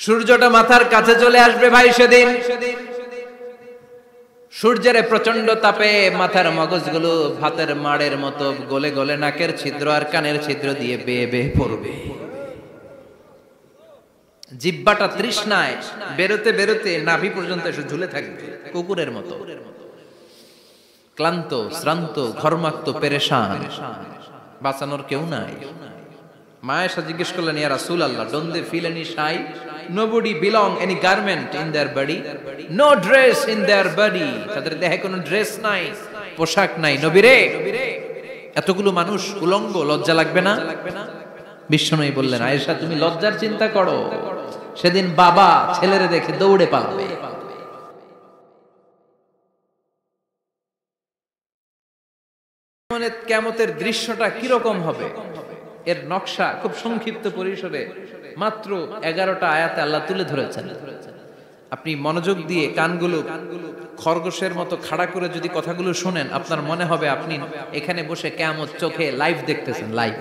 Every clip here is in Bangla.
সূর্যটা মাথার কাছে চলে আসবে ভাই সেদিন। সূর্যের প্রচন্ড তাপে মাথার মগজগুলো ভাতের মাড়ের মতো গলে গলে নাকের ছিদ্র আর কানের ছিদ্র দিয়ে বেয়ে বেয়ে পড়বে। জিহ্বাটা তৃষ্ণায় বেরোতে বেরোতে নাভি পর্যন্ত এসে ঝুলে থাকবে কুকুরের মতো, ক্লান্ত শ্রান্ত ঘর্মাক্ত পেরেশান, বাঁচানোর কেউ নাই। মা আয়েশা জিজ্ঞেস করলেন, ইয়া রাসূলুল্লাহ, don't they feel any shy? Nobody belong any garment in their body, no dress in their body. তাদের দেহে কোনো ড্রেস নাই, পোশাক নাই। নবী রে, এতগুলো মানুষ উলঙ্গ, লজ্জা লাগবে না? বিশ্বনবী বললেন, আয়েশা তুমি লজ্জার চিন্তা করো, সেদিন বাবা ছেলেরে দেখে দৌড়ে পালাবে। কিয়ামতের দৃশ্যটা কিরকম হবে এর নকশা খুব সংক্ষিপ্ত পরিসরে মাত্র 11টা আয়াতে আল্লাহ তুলে ধরেছেন। আপনি মনোযোগ দিয়ে কানগুলো খরগোশের মতো খাড়া করে যদি কথাগুলো শুনেন, আপনার মনে হবে আপনি এখানে বসে কিয়ামত চোখে লাইভ দেখতেছেন। লাইভ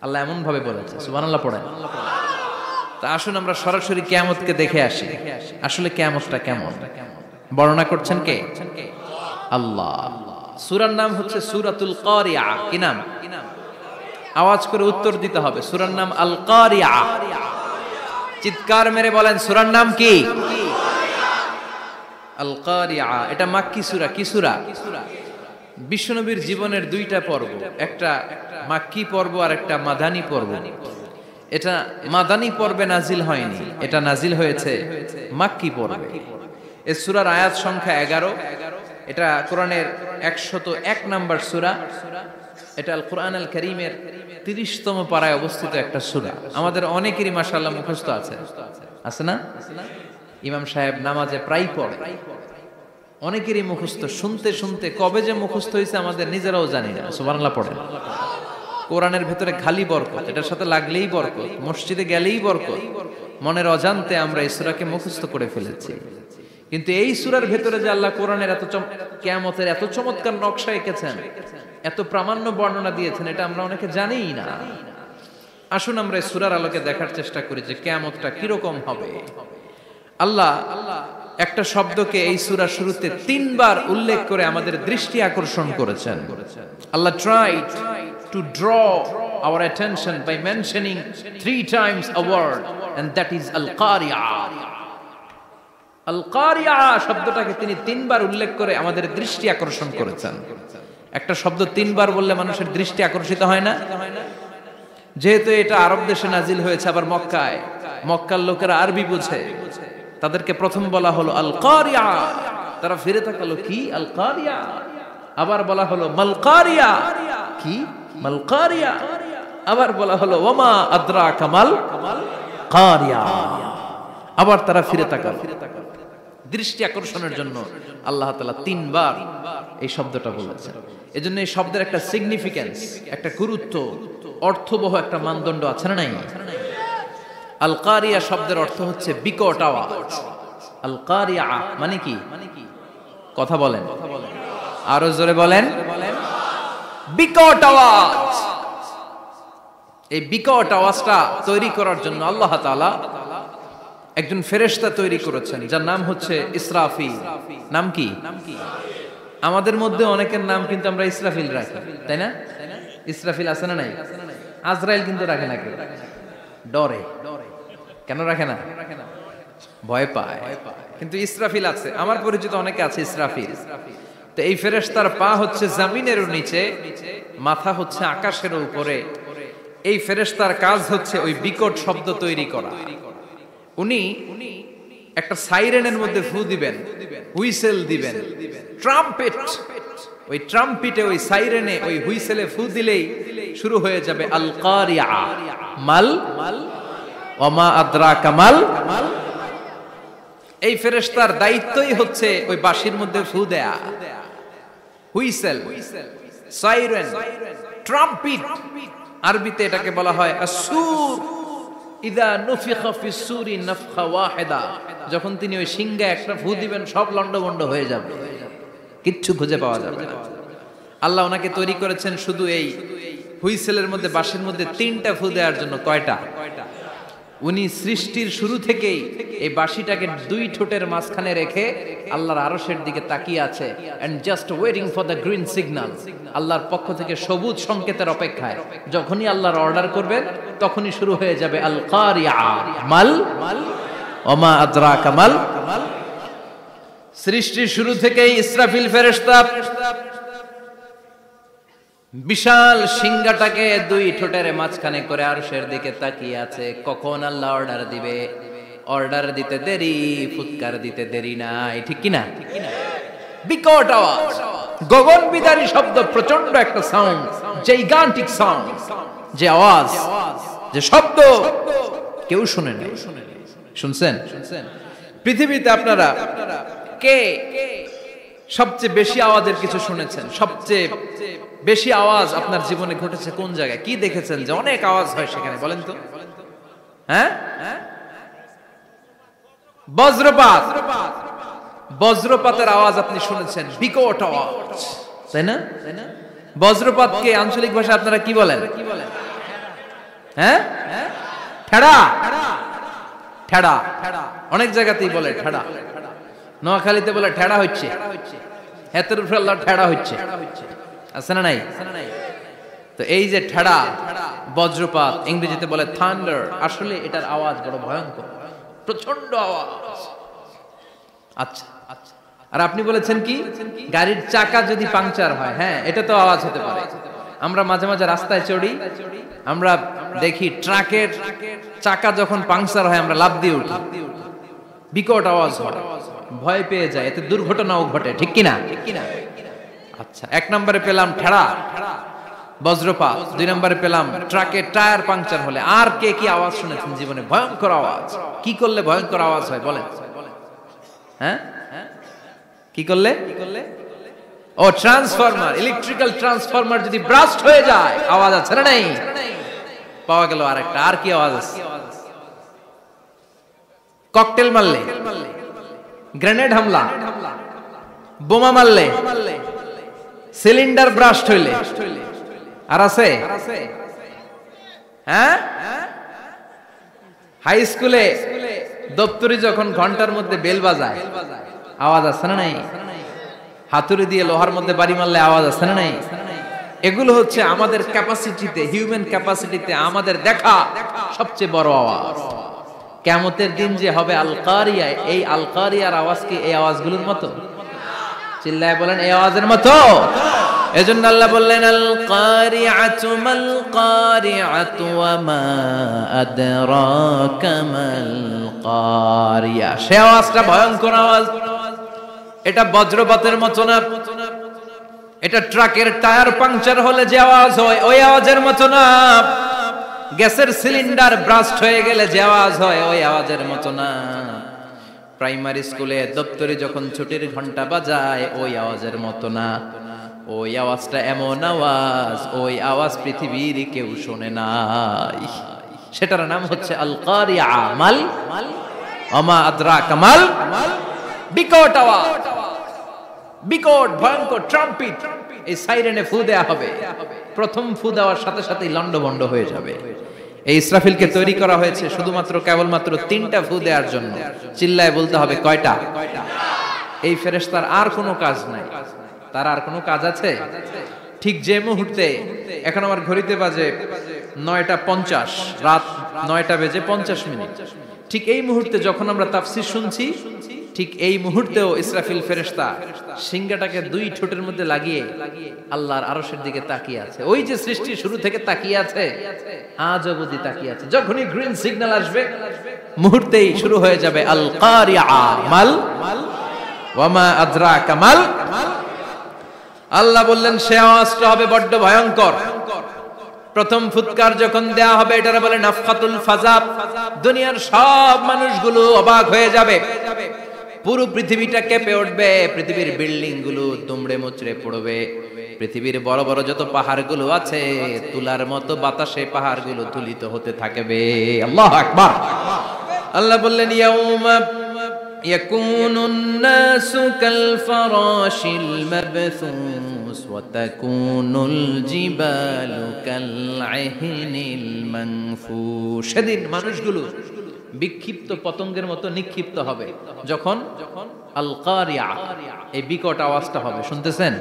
আল্লাহ এমন ভাবে বলেছে, সুবহানাল্লাহ পড়েন। তা আসুন আমরা সরাসরি কিয়ামতকে দেখে আসি। আসলে কিয়ামতটা কেমন বর্ণনা করছেন কে? আল্লাহ। সূরার নাম হচ্ছে সূরাতুল কারিয়া। কি নাম? আওয়াজ করে উত্তর দিতে হবে। সূরার নাম আল কারিয়া। চিৎকার মেরে বলেন, সূরার নাম কি? আল কারিয়া। এটা মাক্কি সূরা। কি সূরা? বিশ্বনবীর জীবনের দুইটা পর্ব, একটা মাক্কি পর্ব আর একটা মাদানী পর্ব। এটা মাদানী পর্বে নাজিল হয়নি, এটা নাজিল হয়েছে মাক্কি পর্বে। এই সূরার আয়াত সংখ্যা 11। এটা কোরআনের 101 নম্বর সূরা। এটা আল কোরআন আল কারীমের 30তম পারায় অবস্থিত একটা সূরা। আমাদের অনেকেরই মাশাআল্লাহ মুখস্থ আছে, আছে না? ইমাম সাহেব নামাজে প্রায় পড়ে, অনেকেরই মুখস্থ। শুনতে শুনতে কবে যে মুখস্থ হয়েছে আমাদের নিজেরাও জানি না। সুবহানাল্লাহ পড়ে। কোরআনের ভেতরে খালি বরকত, এটার সাথে লাগলেই বরকত, মসজিদে গেলেই বরকত। মনের অজান্তে আমরা এই সূরাকে মুখস্থ করে ফেলেছি। কিন্তু এই সূরার ভেতরে যে আল্লাহ কোরআনের কিয়ামতের এত চমৎকার নকশা এঁকেছেন, এত প্রামাণ্য বর্ণনা দিয়েছেন, এটা আমরা অনেকে জানিই না। আসুন আমরা এই সূরার আলোকে দেখার চেষ্টা করি যে কিয়ামতটা কিরকম হবে। আল্লাহ একটা শব্দকে এই সূরার শুরুতে 3 বার উল্লেখ করে আমাদের দৃষ্টি আকর্ষণ করেছেন। আল্লাহ tried to draw our attention by mentioning 3 times a word, and that is al-qari'ah. আল-কারিয়া শব্দটাকে তিনি 3 বার উল্লেখ করে আমাদের দৃষ্টি আকর্ষণ করেছেন। একটা শব্দ 3 বার বললে মানুষের দৃষ্টি আকর্ষিত হয় না? যেহেতু এটা আরব দেশে নাজিল হয়েছে, আবার মক্কায়, মক্কার লোকেরা আরবি বুঝে, তাদেরকে প্রথম বলা হলো আল-কারিয়া। তারা ফিরে তাকালো, কি আল-কারিয়া? আবার বলা হলো মাল-কারিয়া। কি মাল-কারিয়া? আবার বলা হলো ওয়ামা আদরাকা মাল-কারিয়া। আবার তারা ফিরে তাকালো। দৃষ্টি আকর্ষণের জন্য আল্লাহ তাআলা 3 বার এই শব্দটা বলেছেন। এজন্য এই শব্দের একটা সিগনিফিকেন্স, একটা গুরুত্ব, অর্থবহ একটা মানদণ্ড আছে না নাই? আল কারিয়া শব্দের অর্থ হচ্ছে বিকট আওয়াজ। আল কারিয়া মানে কি? কথা বলেন, আরো জোরে বলেন। বিকট আওয়াজ। এই বিকট আওয়াজটা তৈরি করার জন্য আল্লাহ তাআলা একজন ফেরেশতা তৈরি করেছেন, যার নাম হচ্ছে ইসরাফিল। নাম কি? আমাদের মধ্যে অনেকের নাম কিন্তু আমরা ইসরাফিল রাখি, তাই না? ইসরাফিল আছে না নাই? আজরাইল কিন্তু রাখে না কেউ, ডরে। কেন রাখে না? ভয় পায়। কিন্তু ইসরাফিল আছে, আমার পরিচিত অনেকে আছে ইসরাফিল। তো এই ফেরেশতার পা হচ্ছে জমিনের নিচে, মাথা হচ্ছে আকাশের উপরে। এই ফেরেশতার কাজ হচ্ছে ওই বিকট শব্দ তৈরি করা। উনি একটা সাইরেনের মধ্যে ফু দিবেন, হুইসেল দিবেন, ট্রাম্পেট। ওই ট্রাম্পিটে, ওই সাইরেনে, ওই হুইসেলে ফু দিলেই শুরু হয়ে যাবে আল কারিয়া। মাল ওয়ামা আদরাকা মাল। এই ফেরেশতার দায়িত্বই হচ্ছে ওই বাঁশির মধ্যে ফু দেয়া। Whistle, siren, trumpet. আরবিতে এটাকে বলা হয় আসুর। ইদা নুফিখা ফিস সূরি নাফখা ওয়াহিদা। যখন তিনি ওই সিংহে একটা ফু দিবেন, সব লন্ডভন্ড হয়ে যাবে, কিচ্ছু খুঁজে পাওয়া যাবে না। আল্লাহ ওনাকে তৈরি করেছেন শুধু এই হুইসেলের মধ্যে, বাঁশির মধ্যে 3টা ফু দেওয়ার জন্য। কয়টা? উনি সৃষ্টির শুরু থেকেই এই বাঁশিটাকে দুই ঠোঁটের মাঝখানে রেখে আল্লাহর আরশের দিকে তাকিয়ে আছে and just waiting for the green signal. আল্লাহর পক্ষ থেকে সবুজ সংকেতের অপেক্ষায়। যখনই আল্লাহর অর্ডার করবেন তখনই শুরু হয়ে যাবে আল কারিয়া মাল ওমা আদরাকা মাল। সৃষ্টির শুরু থেকেই ইসরাফিল ফেরেশতা বিশাল সিংহাটাকে দুই ঠোঁটের মাঝখানে করে আরশের দিকে তাকিয়ে আছে, কখন আল্লাহ অর্ডার দিবে। অর্ডার দিতে দেরি, ফুৎকার দিতে দেরি নাই, ঠিক কিনা? বিকট আওয়াজ, গগন বিদারী শব্দ, প্রচন্ড একটা সাউন্ড, জাইগান্টিক সাউন্ড, যে আওয়াজ, যে শব্দ কেউ শুনে নাই। শুনছেন? পৃথিবীতে আপনারা কে সবচেয়ে বেশি আওয়াজের কিছু শুনেছেন? সবচেয়ে বেশি আওয়াজ আপনার জীবনে ঘটেছে কোন জায়গায়? কি দেখেছেন যে অনেক আওয়াজ হয় সেখানে? বলেন তো। হ্যাঁ, বজ্রপাত। বজ্রপাতের আওয়াজ আপনি শুনেছেন, বিকট আওয়াজ, তাই না? বজ্রপাতকে আঞ্চলিক ভাষা আপনারা কি বলেন? হ্যাঁ, ঠেড়া। ঠেড়া অনেক জায়গাতেই বলে ঠেড়া। নোয়াখালীতে বলে ঠেড়া হচ্ছে, হাতের উপরে আল্লাহ ঠেড়া হচ্ছে, আছে না নাই? তো এই যে ঠেড়া, বজ্রপাত, ইংরেজিতে বলে থান্ডার, আসলে এটার আওয়াজ বড় ভয়ঙ্কর, প্রচন্ড আওয়াজ। আচ্ছা, আর আপনি বলেছেন কি গাড়ির চাকা যদি পাংচার হয়, হ্যাঁ এটা তো আওয়াজ হতে পারে। আমরা মাঝে মাঝে রাস্তায় চড়ি, আমরা দেখি ট্রাকের চাকা যখন পাংচার হয় আমরা লাফ দিয়ে উঠি, বিকট আওয়াজ হয়, ভয় পেয়ে যায়, এতে দুর্ঘটনাও ঘটে, ঠিক কিনা? আচ্ছা, এক নম্বরে পেলাম ঠেড়া, বজ্রপাত। দুই নম্বরে পেলাম ট্রাকের টায়ার পাংচার হলে। আর কে কি আওয়াজ শুনেছেন জীবনে? ভয়ঙ্কর আওয়াজ। কি করলে ভয়ঙ্কর আওয়াজ হয় বলেন? হ্যাঁ, কি করলে? ও ট্রান্সফরমার, ইলেকট্রিক্যাল ট্রান্সফরমার যদি ব্রাস্ট হয়ে যায় আওয়াজ আছে না নাই? পাওয়া গেল আরেকটা। আর কি আওয়াজ আছে? ককটেল মারলে, গ্রেনেড হামলা, বোমা মারলে, সিলিন্ডার ব্রাস্ট হইলে। আর আছে? হ্যাঁ, হাই স্কুলে দপ্তরি যখন ঘন্টার মধ্যে বেল বাজায় আওয়াজ আছে না নাই? হাতুড়ি দিয়ে লোহার মধ্যে বাড়ি মারলে আওয়াজ আছে না নাই? এগুলো হচ্ছে আমাদের ক্যাপাসিটিতে, হিউম্যান ক্যাপাসিটিতে আমাদের দেখা সবচেয়ে বড় আওয়াজ। কিয়ামতের দিন যে হবে আল কারিয়া, এই আল কারিয়ার আওয়াজ কি এই আওয়াজগুলোর মতো? চিল্লায় বলেন, এই আওয়াজের মতো। এজন্য আল্লাহ বললেন আল কারিআতু মাল কারিআতু ওয়া মা আদরাকা মাল কারিয়া। সে আওয়াজটা ভয়ঙ্কর আওয়াজ। এটা বজ্রপাতের মতো না, এটা ট্রাকের টায়ার পাংচার হলে যে আওয়াজ হয় ওই আওয়াজের মতো না, গ্যাসের সিলিন্ডার ব্রাস্ট হয়ে গেলে যে আওয়াজ হয় ওই আওয়াজের মতো না, প্রাইমারি স্কুলে দপ্তরে যখন ছুটির ঘন্টা বাজায় ওই আওয়াজের মতো না। ওই আওয়াজটা এমন আওয়াজ, ওই আওয়াজ পৃথিবীর কেউ শোনে নাই। সেটার নাম হচ্ছে আল কারিয়া মাল ওমা আদরাকা মাল। বিকট আওয়াজ, বিকট ভয়ঙ্কর ট্রাম্পিট। এই সাইরেনে ফু দেয়া হবে, প্রথম ফু দেওয়ার সাথে সাথেই লন্ডভন্ড হয়ে যাবে। এই ইসরাফিলকে তৈরি করা হয়েছে শুধুমাত্র কেবলমাত্র 3টা ফু দেওয়ার জন্য। চিল্লায় বলতে হবে কয়টা? এই ফেরেশতার আর কোনো কাজ নাই। তার আর কোনো কাজ আছে? ঠিক যে মুহূর্তে, এখন আমার ঘড়িতে বাজে 9:50, রাত 9:50, ঠিক এই মুহূর্তে যখন আমরা তাফসীর শুনছি, ঠিক এই মুহূর্তেও ইসরাফিল ফেরেশতা সিংহাটাকে দুই ঠোঁটের মধ্যে লাগিয়ে আল্লাহর আরশের দিকে তাকিয়ে আছে। ওই যে সৃষ্টির শুরু থেকে তাকিয়ে আছে, আজ অবধি তাকিয়ে আছে। যখনই গ্রিন সিগন্যাল আসবে মুহূর্তেই শুরু হয়ে যাবে আল কারিয়া মাল ওয়া মা আদরাকা মাল। আল্লাহ বললেন সে আওয়াজটা হবে বড্ড ভয়ঙ্কর। প্রথম ফুৎকার যখন দেয়া হবে এটারে বলে নাফখাতুল ফাজা। দুনিয়ার সব মানুষগুলো অবাক হয়ে যাবে, পুরো পৃথিবীটা কেঁপে উঠবে, পৃথিবীর বিল্ডিং গুলো দুমড়ে মুচড়ে পড়বে, পৃথিবীর বড় বড় যত পাহাড়গুলো আছে তুলার মতো বাতাসে পাহাড়গুলো তুলিত হতে থাকবে। আল্লাহু আকবার। আল্লাহ বললেন ইয়াউমা يكون الناس كالفراش المبثوث وتكون الجبال كالعهن المنفوش সেদিন মানুষগুলো বিক্ষিপ্ত পতঙ্গের মতো নিক্ষিপ্ত হবে যখন আল কারিয়া এই বিকট আওয়াজটা হবে। শুনতেছেন?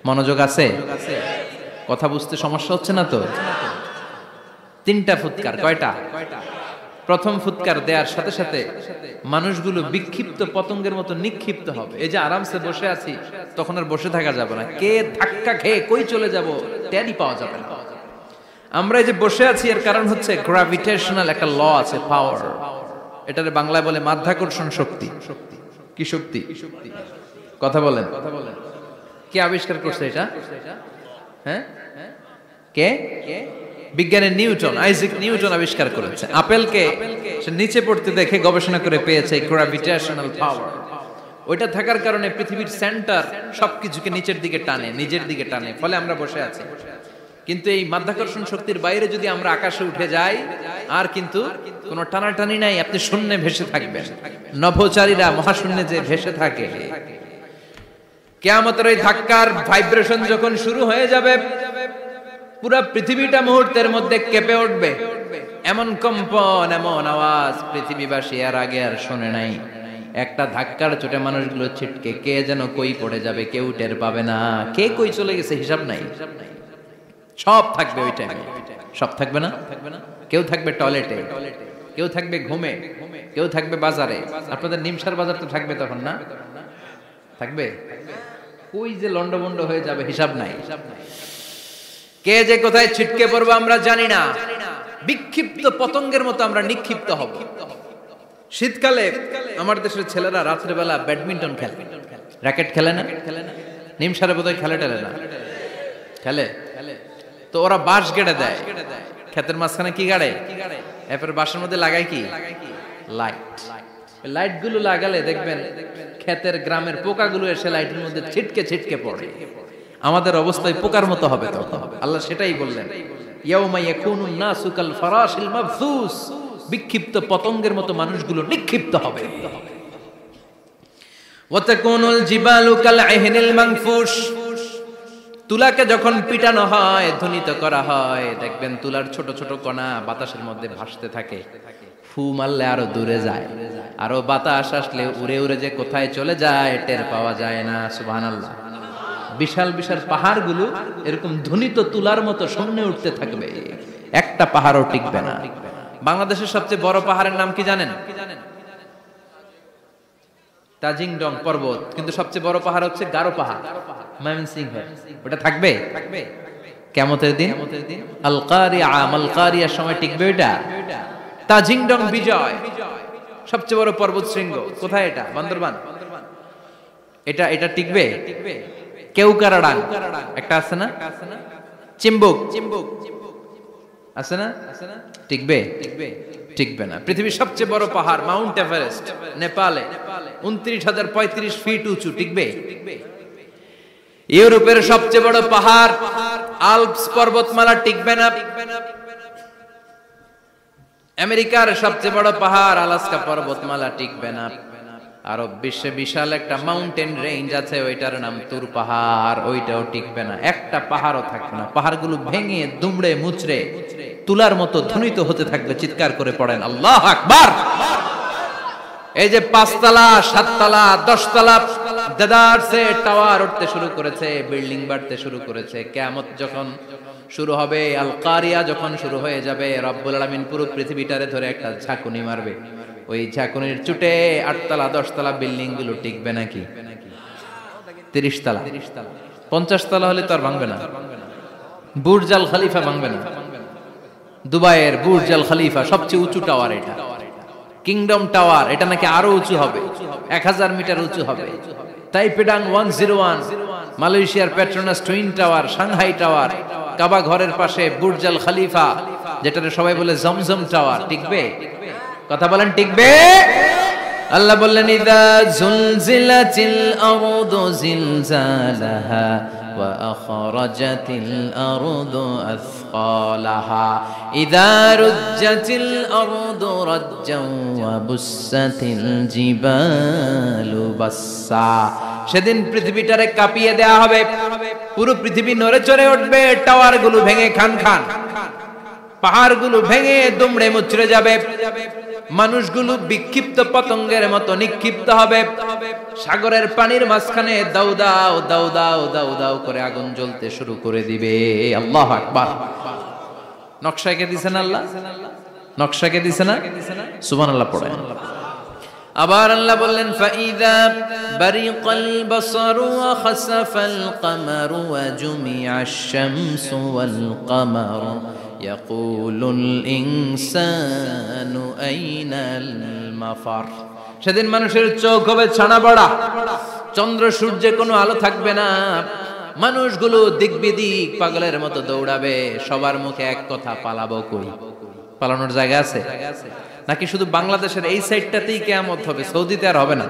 মনোযোগ আছে? কথা বুঝতে সমস্যা হচ্ছে না তো? তিনটা ফুৎকার। কয়টা? প্রথম ফুৎকার দেওয়ার সাথে সাথে মানুষগুলো বিক্ষিপ্ত পতঙ্গের মতো নিক্ষিপ্ত হবে। এই যে আরামসে বসে আছি, তখন আর বসে থাকা যাবে না। কে ধাক্কা খেয়ে কই চলে যাব টেরই পাওয়া যাবে না। আমরা এই যে বসে আছি এর কারণ হচ্ছে গ্র্যাভিটেশনাল একটা ল আছে, পাওয়ার। এটারে বাংলায় বলে মাধ্যাকর্ষণ শক্তি। কি শক্তি? কথা বলেন। কে আবিষ্কার করছে এটা? হ্যাঁ, কে? বিজ্ঞানের নিউটন, আইজাক নিউটন আবিষ্কার করেছে। আপেলকে সে নিচে পড়তে দেখে গবেষণা করে পেয়েছে গ্র্যাভিটেশনাল পাওয়ার। ওইটা থাকার কারণে পৃথিবীর সেন্টার সবকিছুকে নিচের দিকে টানে, নিজের দিকে টানে, ফলে আমরা বসে আছি। কিন্তু এই মাধ্যাকর্ষণ শক্তির বাইরে যদি আমরা আকাশে উঠে যাই, আর কিন্তু কোনো টানাটানি নাই, আপনি শূন্যে ভেসে থাকবেন। নভোচারীরা মহাশূন্যে যে ভেসে থাকে, কিয়ামতের ওই ধাক্কার ভাইব্রেশন যখন শুরু হয়ে যাবে, পুরো পৃথিবীটা মুহূর্তের মধ্যে কেঁপে উঠবে। এমন কম্পন, এমন আওয়াজ পৃথিবীবাসী এর আগে আর শোনে নাই। একটা ধাক্কার চোটে মানুষগুলো ছিটকে কে যেন কই পড়ে যাবে, কেউ টের পাবে না। কে কই চলে গেছে হিসাব নাই। সব থাকবে ওই টাইমে। সব থাকবে না? কেউ থাকবে টয়লেটে, কেউ থাকবে ঘুমে, কেউ থাকবে বাজারে। আপনাদের নিমসার বাজার তো থাকবে তখন, না থাকবে? কই যে লন্ডভন্ড হয়ে যাবে হিসাব নাই। কে যে কোথায় ছিটকে পড়বো আমরা জানি না। বিক্ষিপ্ত পতঙ্গের মতো আমরা নিক্ষিপ্ত হব। শীতকালে আমার দেশের ছেলেরা রাত্রেবেলা ব্যাডমিন্টন খেলে, র্যাকেট খেলে না? নিমসারে বোধহয় খেলে টেলে না? খেলে। তো ওরা বাঁশ গেড়ে দেয় ক্ষেতের মাঝখানে। কি গাড়ে? এরপর বাঁশের মধ্যে লাগায় কি? লাইট। লাইট গুলো লাগালে দেখবেন ক্ষেতের গ্রামের পোকাগুলো এসে লাইটের মধ্যে ছিটকে ছিটকে পড়ে। আমাদের অবস্থায় পোকার মতো হবে তখন। আল্লাহ সেটাই বললেন, ইয়াউমা ইয়াকুনুন নাসু কাল ফারাশিল মাবথুস, বিক্ষিপ্ত পতঙ্গের মতো মানুষগুলো নিক্ষিপ্ত হবে। ওয়া তাকুনুল জিবালু কাল আহিনিল মানফুশ, তুলাকে যখন পিটানো হয়, ধ্বনিত করা হয়, দেখবেন তুলার ছোট ছোট কণা বাতাসের মধ্যে ভাসতে থাকে। ফু মারলে আরো দূরে যায়, আরো বাতাস আসলে উড়ে উড়ে যে কোথায় চলে যায় টের পাওয়া যায় না। সুবহানাল্লাহ। বিশাল বিশাল পাহাড়গুলো এরকম ধ্বনিত তুলার মতো সামনে উঠতে থাকবে, একটা পাহাড়ও টিকবে না। বাংলাদেশের সবচেয়ে বড় পাহাড়ের নাম কি জানেন? তাজিংডং পর্বত। কিন্তু সবচেয়ে বড় পাহাড় হচ্ছে গারো পাহাড়, ময়মনসিংহ। ওটা থাকবে কিয়ামতের দিন। আল কারিয়া, মাল কারিয়ার সময় টিকবে ওটা। তাজিংডং বিজয় সবচেয়ে বড় পর্বত শৃঙ্গ। কোথায় এটা? বান্দরবান। এটা টিকবে? কেউকারাডাং একটা আছে না? চিম্বুক আছে না? টিকবে? টিকবে না। পৃথিবীর সবচেয়ে বড় পাহাড় মাউন্ট এভারেস্ট নেপালে 29,035 ফিট উঁচু, টিকবে? ইউরোপের সবচেয়ে বড় পাহাড় আল্পস পর্বতমালা টিকবে না। আমেরিকার সবচেয়ে বড় পাহাড় আলাস্কা পর্বতমালা টিকবে না। আরব বিশ্বে বিশাল একটা মাউন্টেন রেঞ্জ আছে, ওইটার নাম তুর পাহাড়, ওইটাও টিকবে না। একটা পাহাড়ও থাকবে না। পাহাড়গুলো ভেঙে দুমড়ে মুচড়ে তুলার মতো ধ্বনিত হতে থাকবে। চিৎকার করে পড়েন আল্লাহু আকবার। এই যে 5 তলা 7 তলা 10 তলা দেদারসে টাওয়ার উঠতে শুরু করেছে, বিল্ডিং বাড়তে শুরু করেছে। কিয়ামত যখন শুরু হবে, আল কারিয়া যখন শুরু হয়ে যাবে, রব্বুল আলামিন পুরো পৃথিবীটারে ধরে একটা ঝাঁকুনি মারবে। ওই ঝাঁকুনির চুটে 8 তলা 10 তলা বিল্ডিং গুলো টিকবে নাকি? 30 তলা 50 তলা হলে তো আর ভাঙবে না। বুর্জ আল খলিফা ভাঙবে না। দুবাইয়ের বুর্জ আল খলিফা সবচেয়ে উঁচু টাওয়ার এটা। কিংডম টাওয়ার এটা নাকি আরো উঁচু হবে, 1000 মিটার উঁচু হবে। তাইপেডাং 101, মালয়েশিয়ার Petronas twin tower, Shanghai tower, কাবা ঘরের পাশে বুর্জ আল খলিফা, যেটারে সবাই বলে জমজম টাওয়ার, টিকবে? কথা বলেন, টিকবে? আল্লাহ বললেন, ইদা জুলজিলাতিল আরদু জিলজালাহা وأخرجت الأرض أثقالها إذا رجت الأرض رجا وبست الجبال بسا সেদিন পৃথিবীটারে কাঁপিয়ে দেয়া হবে, পুরো পৃথিবী নড়ে চড়ে উঠবে, টাওয়ারগুলো ভেঙে খান খান, পাহাড়গুলো ভেঙে দুমড়ে মুচড়ে যাবে, মানুষগুলো বিক্ষিপ্ত পতঙ্গের মতো নিক্ষিপ্ত হবে, সাগরের পানির মাঝখানে দাউ দাউ দাউ দাউ দাউ দাউ করে আগুন জ্বলতে শুরু করে দিবে। আল্লাহু আকবার। নকশাকে দিছেন আল্লাহ, নকশাকে দিছেন না, সুবহানাল্লাহ পড়েন। আবার আল্লাহ বললেন ফাইদা বারিকাল বাসারু ওয়া খাসাফাল কামারু ওয়া জুমিআশ শামসু ওয়াল কামারু ইয়াকুলুল ইনসানু আইনাল মাফার। সেদিন মানুষের চোখ হবে ছানা বড়া, চন্দ্র সূর্যে কোনো আলো থাকবে না, মানুষগুলো দিক বিদিক পাগলের মতো দৌড়াবে, সবার মুখে এক কথা, পালাবো কই? পালানোর জায়গা আছে নাকি শুধু বাংলাদেশের এই সাইডটাতেই কিয়ামত হবে, সৌদিতে আর হবে না?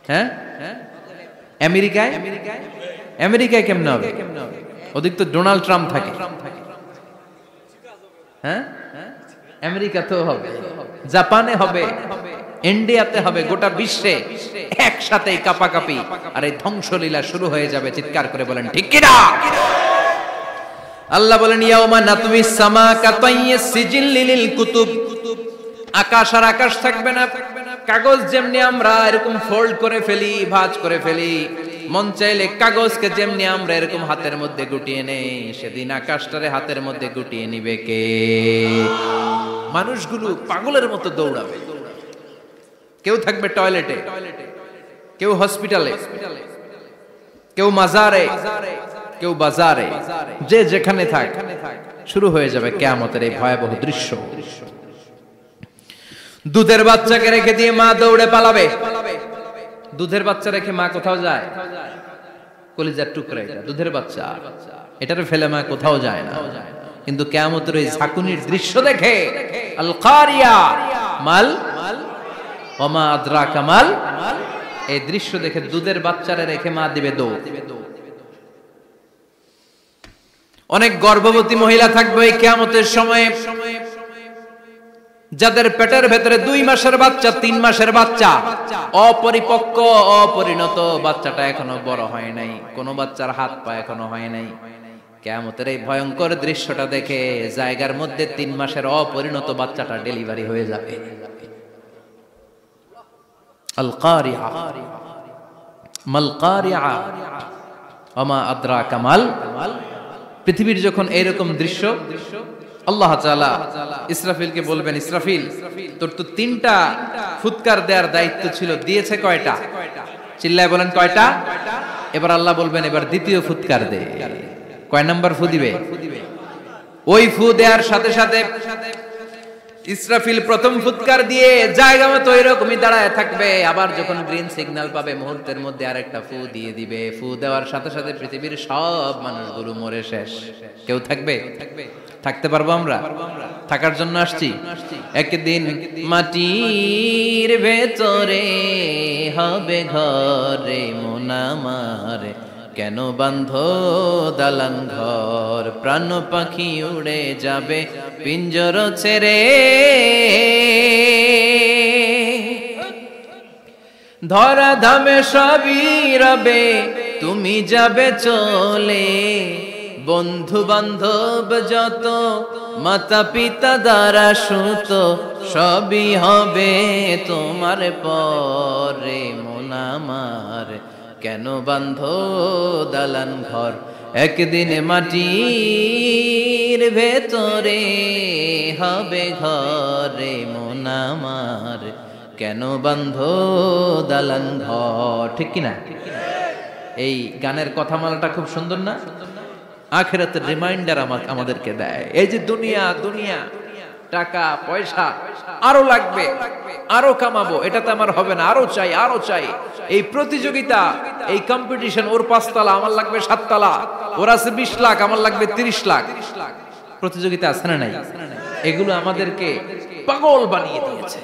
হ্যাঁ, আমেরিকায়, আমেরিকায় কেমনে হবে? ওদিক তো ডোনাল্ড ট্রাম্প থাকে। হ্যাঁ, আমেরিকাতেও হবে, জাপানে হবে, ইন্ডিয়াতে হবে, গোটা বিশ্বে একসাথে কাপাকাপি আর এই ধ্বংসলীলা শুরু হয়ে যাবে। চিৎকার করে বলেন ঠিক কিনা? আল্লাহ বলেন ইয়াউমা নাতমিস সামা কাতাইয়িস সিজিল লিল কুতুব। আকাশ আর আকাশ থাকবে না, কাগজ যেমনি আমরা এরকম ফোল্ড করে ফেলি, ভাঁজ করে ফেলি, মন চাইলে কাগজকে যেমনি আমরা এরকম হাতের মধ্যে গুটিয়ে নেই, সেদিন আকাশটারে হাতের মধ্যে গুটিয়ে নিবে কে? মানুষগুলো পাগলের মতো দৌড়াবে, কেউ থাকবে টয়লেটে, কেউ হসপিটালে, কেউ মাজারে, কেউ বাজারে, যে যেখানে থাক, শুরু হয়ে যাবে কিয়ামতের এই ভয়াবহ দৃশ্য। দুধের বাচ্চাকে রেখে দিয়ে মা দৌড়ে পালাবে। দুধের বাচ্চা রেখে মা কোথাও যায়? কলিজার টুকরা এটা, দুধের বাচ্চা, এটারে ফেলে মা কোথাও যায় না। কিন্তু কিয়ামতের এই ঝাঁকুনির দৃশ্য দেখে আল কারিয়া মাল ওয়া মা আদরাকা মাল, এই দৃশ্য দেখে দুধের বাচ্চারে রেখে মা দিবে দৌড়। অনেক গর্ভবতী মহিলা থাকবে এই কিয়ামতের সময়ে, যাদের পেটের ভেতরে 2 মাসের বাচ্চা, 3 মাসের বাচ্চা, অপরিপক্ক অপরিণত, বাচ্চাটা এখনো বড় হয় নাই, কোন বাচ্চার হাত পা এখনো হয় নাই। কিয়ামতের এই ভয়ঙ্কর দৃশ্যটা দেখে জায়গার মধ্যে 3 মাসের অপরিণত বাচ্চাটা ডেলিভারি হয়ে যাবে। আল কারিআ মাল কারিআ ওয়া মা আদরাকা মাল। পৃথিবীর যখন এরকম দৃশ্য, আল্লাহ তাআলা ইসরাফিলকে বলবেন, ইসরাফিল তোর তো 3টা ফুৎকার দেওয়ার দায়িত্ব ছিল, দিয়েছে কয়টা? চিল্লায় বলেন কয়টা? এবার আল্লাহ বলবেন এবার দ্বিতীয় ফুৎকার দে। কয় নাম্বার ফু দিবে? ওই ফু দেওয়ার সাথে সাথে ইসরাফিল প্রথম ফুৎকার দিয়ে জায়গা মতো এরকমই দাঁড়ায় থাকবে, আবার যখন গ্রিন সিগন্যাল পাবে মুহূর্তের মধ্যে আরেকটা ফু দিয়ে দিবে। ফু দেওয়ার সাথে সাথে পৃথিবীর সব মানুষগুলো মরে শেষ, কেউ থাকবে? থাকতে পারবো আমরা? থাকার জন্য আসছি। একদিন মাটির ভেতরে হবে ঘরে মন আমার, কেন বাঁধো দালান ঘর, প্রাণ পাখি উড়ে যাবে পিঞ্জর ছেড়ে, ধরা ধামে সবই রবে তুমি যাবে চলে, বন্ধু বান্ধব যত মাতা পিতা দ্বারা সুত সবই হবে তোমার পরে মন আমার, কেন বাঁধো দালান ঘর, একদিন মাটির ভেতরে হবে ঘরে মন আমার, কেন বাঁধো দালান ঘর। ঠিক কিনা? এই গানের কথামালাটা খুব সুন্দর না? আখিরাতের রিমাইন্ডার আমাদেরকে দেয়। এই যে দুনিয়া দুনিয়া, টাকা পয়সা আরো লাগবে, আরো কামাবো, এটাতে আমার হবে না, আরো চাই আরো চাই। এই প্রতিযোগিতা, এই কম্পিটিশন, ওর 5 তলা আমার লাগবে 7 তলা, ওর আছে 20 লাখ আমার লাগবে 30 লাখ, প্রতিযোগিতা আছে না নাই? এগুলো আমাদেরকে পাগল বানিয়ে দিয়েছে,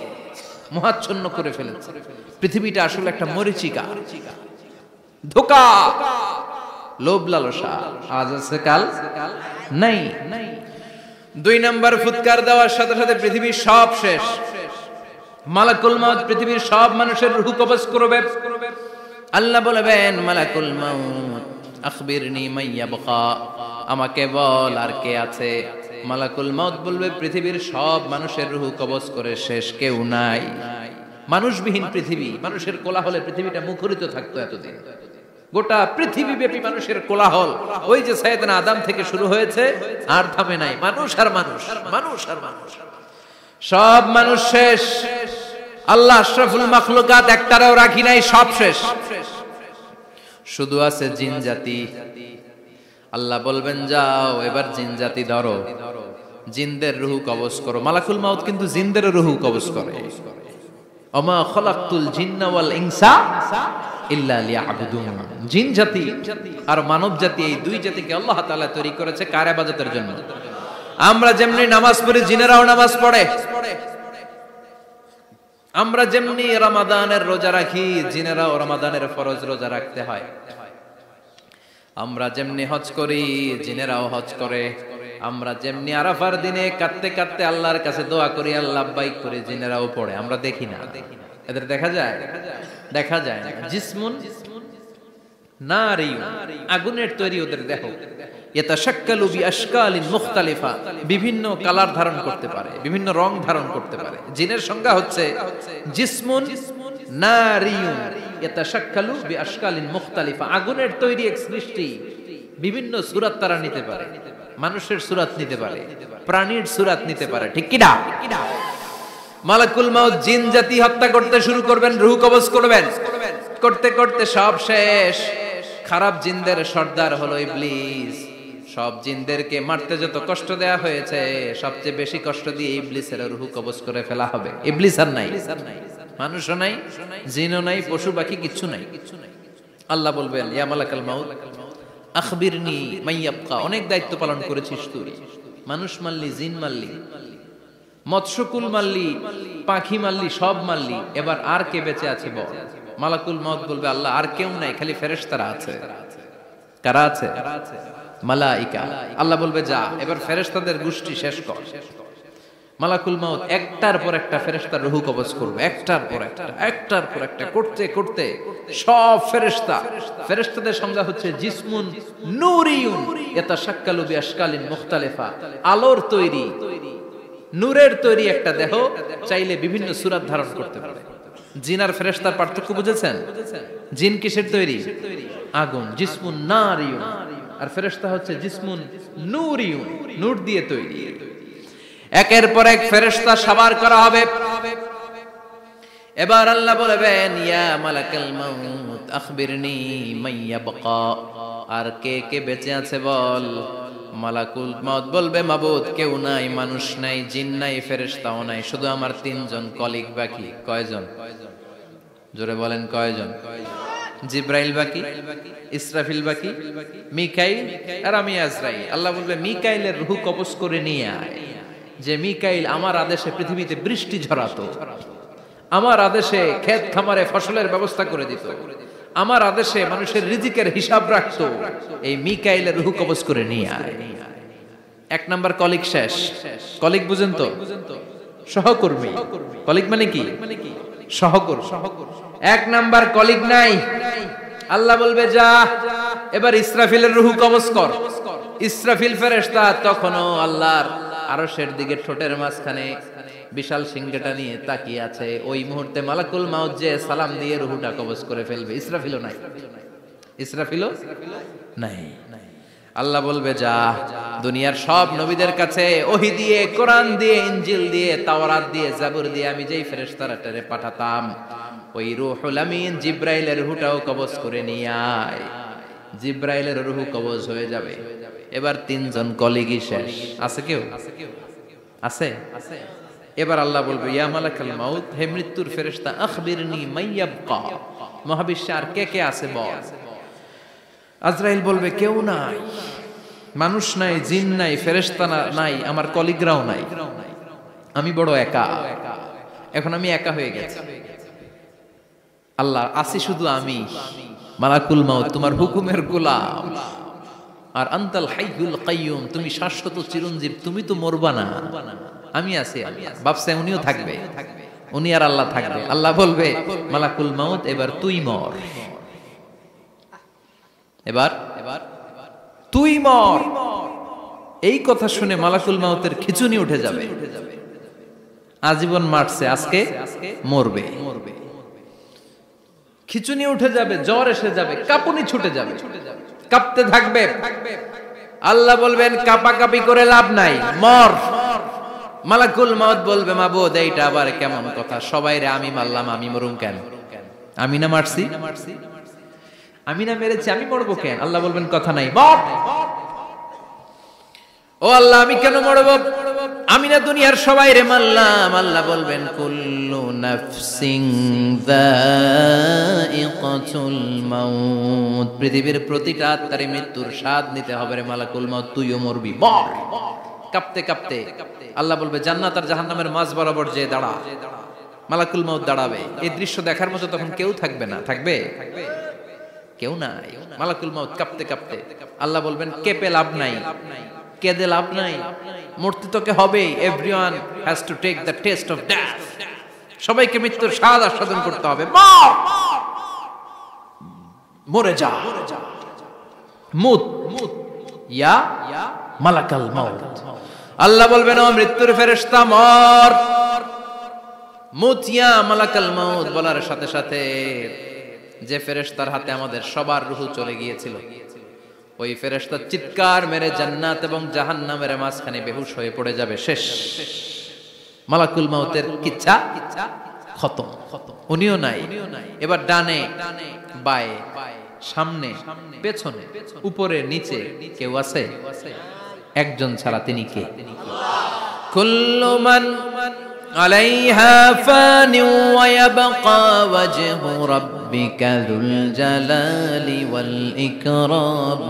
মোহাচ্ছন্ন করে ফেলেছে। পৃথিবীটা আসলে একটা মরীচিকা, ধোঁকা, লোভ লালসা আজ আছে কাল নাই। 2 নাম্বার ফুৎকার দেওয়ার সাথে সাথে পৃথিবীর সব শেষ। মালাকুল মাউত পৃথিবীর সব মানুষের রূহ কবজ করবে। আল্লাহ বলবেন মালাকুল মাউত আখবিরনি মাইয়াবকা, আমাকে বল আর কে আছে। মালাকুল মাউত বলবে পৃথিবীর সব মানুষের রূহ কবজ করে শেষ, কেউ নাই। মানুষবিহীন পৃথিবী, মানুষের কোলাহলে পৃথিবীটা মুখরিত থাকতো এতদিন। গোটা পৃথিবী ব্যাপী মানুষের কোলাহল, ওই যে সাইয়েদনা আদম থেকে শুরু হয়েছে আর থামে নাই। মানুষ আর মানুষ, মানুষ আর মানুষ, সব মানুষ শেষ। আল্লাহ আশরাফুল মাখলুকাত একটারও রাখি নাই, সব শেষ। শুধু আছে জিন জাতি। আল্লাহ বলবেন যাও এবার জিন জাতি ধরো, জিনদের রূহ কবজ করো। মালাকুল মাউত কিন্তু জিনদের রূহ কবজ করে। ওমা খলাকতুল জিন্না ওয়াল ইনসা ইল্লা লিয়াবুদুন। জিন জাতি আর মানব জাতি, এই দুই জাতিকে আল্লাহ তাআলা তৈরি করেছে কার ইবাদতের জন্য। আমরা যেমনি নামাজ পড়ি, জিনেরাও নামাজ পড়ে। আমরা যেমনি রমাদানের রোজা রাখি, জিনেরাও রমাদানের ফরজ রোজা রাখতে হয়। আমরা যেমনি হজ করি, জিনেরাও হজ করে। আমরা যেমনি আরাফার দিনে কাঁদতে কাঁদতে আল্লাহর কাছে দোয়া করি, আল্লাহ লাব্বাইক করে, জিনেরাও পড়ে। আমরা দেখি না, এদের দেখা যায়? দেখা যায় না। জিসমুন নারিয়ুন, আগুনের তৈরি ওদের দেহ। ইয়াতাশাক্কালু বিআশকালিন মুখতালিফা, বিভিন্ন কালার ধারণ করতে পারে, বিভিন্ন রং ধারণ করতে পারে। জিনের সংজ্ঞা হচ্ছে জিসমুন নারিয়ুন ইয়াতাশাক্কালু বিআশকালিন মুখতালিফা, আগুনের তৈরি এক সৃষ্টি। বিভিন্ন সূরত তারা নিতে পারে, মানুষের সূরত নিতে পারে, প্রাণীর সূরত নিতে পারে, ঠিক কি না? মালাকুল মাউত জিন জাতি হত্যা করতে শুরু করবেন, রূহ কবজ করবেন। করতে করতে সব শেষ। খারাপ জিনদের সর্দার হলো ইবলিস। সব জিনদেরকে মারতে যত কষ্ট দেয়া হয়েছে, সবচেয়ে বেশি কষ্ট দিয়ে ইবলিসের রূহ কবজ করে ফেলা হবে। ইবলিস আর নাই, মানুষও নাই, জিনও নাই, পশু পাখি কিচ্ছু নাই। আল্লাহ বলবেন ইয়া মালাকাল মাউত আখবিরনি মাইয়াবকা, অনেক দায়িত্ব পালন করেছিস তুই। মানুষ মারলি, জিন মারলি, মৎস্যকুল মারলি, পাখি মারলি, সব মারলি, এবার আর কে বেঁচে আছে বল। মালাকুল মাউত বলবে আল্লাহ আর কেউ নাই, খালি ফেরেশতারা আছে। কারা আছে? মালাইকা। আল্লাহ বলবে যা এবার ফেরেশতাদের গোষ্ঠী শেষ কর। মালাকুল মাউত একটার পর একটা ফেরেশতার রূহ কবজ করবে, একটার পর একটা, একটার পর একটা করতে করতে সব ফেরেশতা। ফেরেশতাদের সংজ্ঞা হচ্ছে জিসমুন নূরিয়ুন ইয়াতাশাক্কালু বিআশকালিন মুখতালিফা, আলোর তৈরি, নূরের তৈরি একটা দেহ, চাইলে বিভিন্ন সূরত ধারণ করতে পারে। জিন আর ফেরেশতার পার্থক্য বুঝেছেন? জিন কিসের তৈরি? আগুন, জিসমুন নারিয়ুন। আর ফেরেশতা হচ্ছে জিসমুন নূরিয়ুন, নূর দিয়ে তৈরি। একের পর এক ফেরেশতা সবার করা হবে। এবার আল্লাহ বলবেন ইয়া মালাকাল মাউত আখবিরনি মাইয়াবকা, আর কে কে বেঁচে আছে বল। মালাকুল মাউত বলবে মাবুদ কেউ নাই, মানুষ নাই, জিন নাই, ফেরেশতাও নাই, শুধু আমার 3 জন কলিগ বাকি। কয়জন? জোরে বলেন কয়জন? জিব্রাইল বাকি, ইসরাফিল বাকি, মিকাইল আর আমি আজরাইল। আল্লাহ বলবে মিকাইলের রূহ কবজ করে নিয়ে আয়। যে মিকাইল আমার আদেশে পৃথিবীতে বৃষ্টি ঝরাতো, আমার আদেশে ক্ষেত খামারে ফসলের ব্যবস্থা করে দিত, আমার আদেশে মানুষের রিজিকের হিসাব রাখতো, এই মিকাইলের রূহ কবজ করে নিয়ে আয়। 1 নাম্বার কলিগ শেষ। কলিগ বুঝেন তো? সহকর্মী। কলিগ মানে কি? সহকর্মী। 1 নাম্বার কলিগ নাই। আল্লাহ বলবে যা এবার ইসরাফিলের রূহ কবজ কর। ইসরাফিল ফেরেশতা তখনও আল্লাহর আরশের দিকে ঠোঁটের মাঝখানে বিশাল সিংহটা নিয়ে তাকিয়ে আছে। ওই মুহূর্তে মালাকুল মাউত যে সালাম দিয়ে রূহটা কবজ করে ফেলবে। ইসরাফিলও নাই, ইসরাফিলও নাই। আল্লাহ বলবে যা দুনিয়ার সব নবীদের কাছে ওহী দিয়ে, কোরআন দিয়ে, ইনজিল দিয়ে, তাওরাত দিয়ে, জাবুর দিয়ে আমি যেই ফেরেশতাটারে পাঠাতাম, ওই রূহুল আমিন জিব্রাইলের রূহটাও কবজ করে নিয়ে আয়। জিব্রাইলের রূহ কবজ হয়ে যাবে। এবার 3 জন কলিগই শেষ। আছে কেউ? আছে? এবার আল্লাহ বলবে ইয়া মালাকাল মাউত, হে মৃত্যুর ফেরেশতা আখবিরনি মাইয়াবকা, মহাবিশ্বে আর কে কে আছে বল। আজরাইল বলবে কেউ নাই, মানুষ নাই, জিন নাই, ফেরেশতা নাই, আমার কলিগরাও নাই, আমি বড় একা। এখন আমি একা হয়ে গেছি। আল্লাহ আসি শুধু আমি, মালাকুল মাউত তোমার হুকুমের গোলাম, আর আনতাল হাইয়ুল কাইয়ুম তুমি শাশ্বত চিরঞ্জীব, তুমি তো মরবা না, আমি আছি। ভাবছে উনিও থাকবে, উনি আর আল্লাহ থাকবে। আল্লাহ বলবে মালাকুল মাউত এবার তুই মর, এবার তুই মর। এই কথা শুনে মালাকুল মাউতের খিচুনি উঠে যাবে। আজীবন মারছে, আজকে মরবে। খিচুনি উঠে যাবে, জ্বর এসে যাবে, কাঁপুনি ছুটে যাবে, কাঁপতে থাকবে। আল্লাহ বলবেন কাঁপাকাঁপি করে লাভ নাই, মর। মালাকুল মাউত বলবে মাবুদ এইটা আবার কেমন কথা, সবাই রে আমি মারলাম, আমি মরুম কেন? আমি না মারছি, আমি না মেরেছি, আমি মরবো কেন? আল্লাহ বলবেন কথা নাই, মর। ও আল্লাহ আমি কেন মরব? আমি না দুনিয়ার সবাই রে মারলাম। আল্লাহ বলবেন কুল্লু নাফসিন যায়িকাতুল মাউত, পৃথিবীর প্রতিটা আত্মারে মৃত্যুর স্বাদ নিতে হবে রে মালাকুল মাউত, তুইও মরবি, মর। কাঁপতে কাঁপতে আল্লাহ বলবে জান্নাত আর জাহান্নামের মাঝ বরাবর যে দাঁড়া। মালাকুল মাউত দাঁড়াবে, এই দৃশ্য দেখার মতো তখন কেউ থাকবে না, থাকবে কেউ নাই। মালাকুল মাউত কাঁপতে কাঁপতে আল্লাহ বলবেন কেঁপে লাভ নাই, কেঁদে লাভ নাই, মরতে তোকে হবেই। Everyone has to take the test of death, সবাইকে মৃত্যুর স্বাদ আস্বাদন করতে হবে। মর, মরে যা, মুত ইয়া মালাকাল মাউত। আল্লাহ বলবেন ও মৃত্যুর ফেরেশতা মর, মুত ইয়া মালাকাল মাউত। বলার সাথে সাথে যে ফেরেশতার হাতে আমাদের সবার রূহ চলে গিয়েছিল, ওই ফেরেশতা চিৎকার মেরে জান্নাত এবং জাহান্নামের মাঝখানে বেহুশ হয়ে পড়ে যাবে, শেষ। মালাকুল মাউতের কিচ্ছা খতম, উনিও নাই। এবার ডানে বায়ে সামনে পেছনে উপরে নিচে কেউ আছে? একজন ছাড়া, তিনি কে? কুল্লু মান আলাইহা ফানি ওয়া ইয়াবকা ওয়াজহু রাব্বিকা যুল জালালি ওয়াল ইকরাম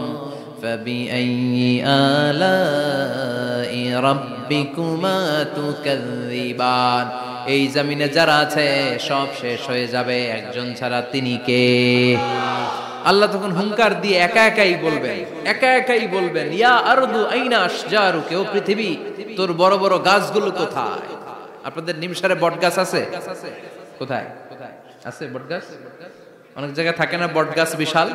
ফাবিআইয়ি আলাই রাব্বিকুমা তুকাযযিবান। এই জমিনে যারা আছে সব শেষ হয়ে যাবে, একজন ছাড়া, তিনি কে? আল্লাহ তখন হুঙ্কার দিয়ে একা একাই বলবেন, একা একাই বলবেন ইয়া আরদু আইনা আশজারুকা, ও পৃথিবী তোর বড় বড় গাছগুলো কোথায়? আপনাদের নিমসারে বট গাছ আছে? কোথায় আছে বট গাছ? অনেক জায়গায় থাকে না বট গাছ বিশাল,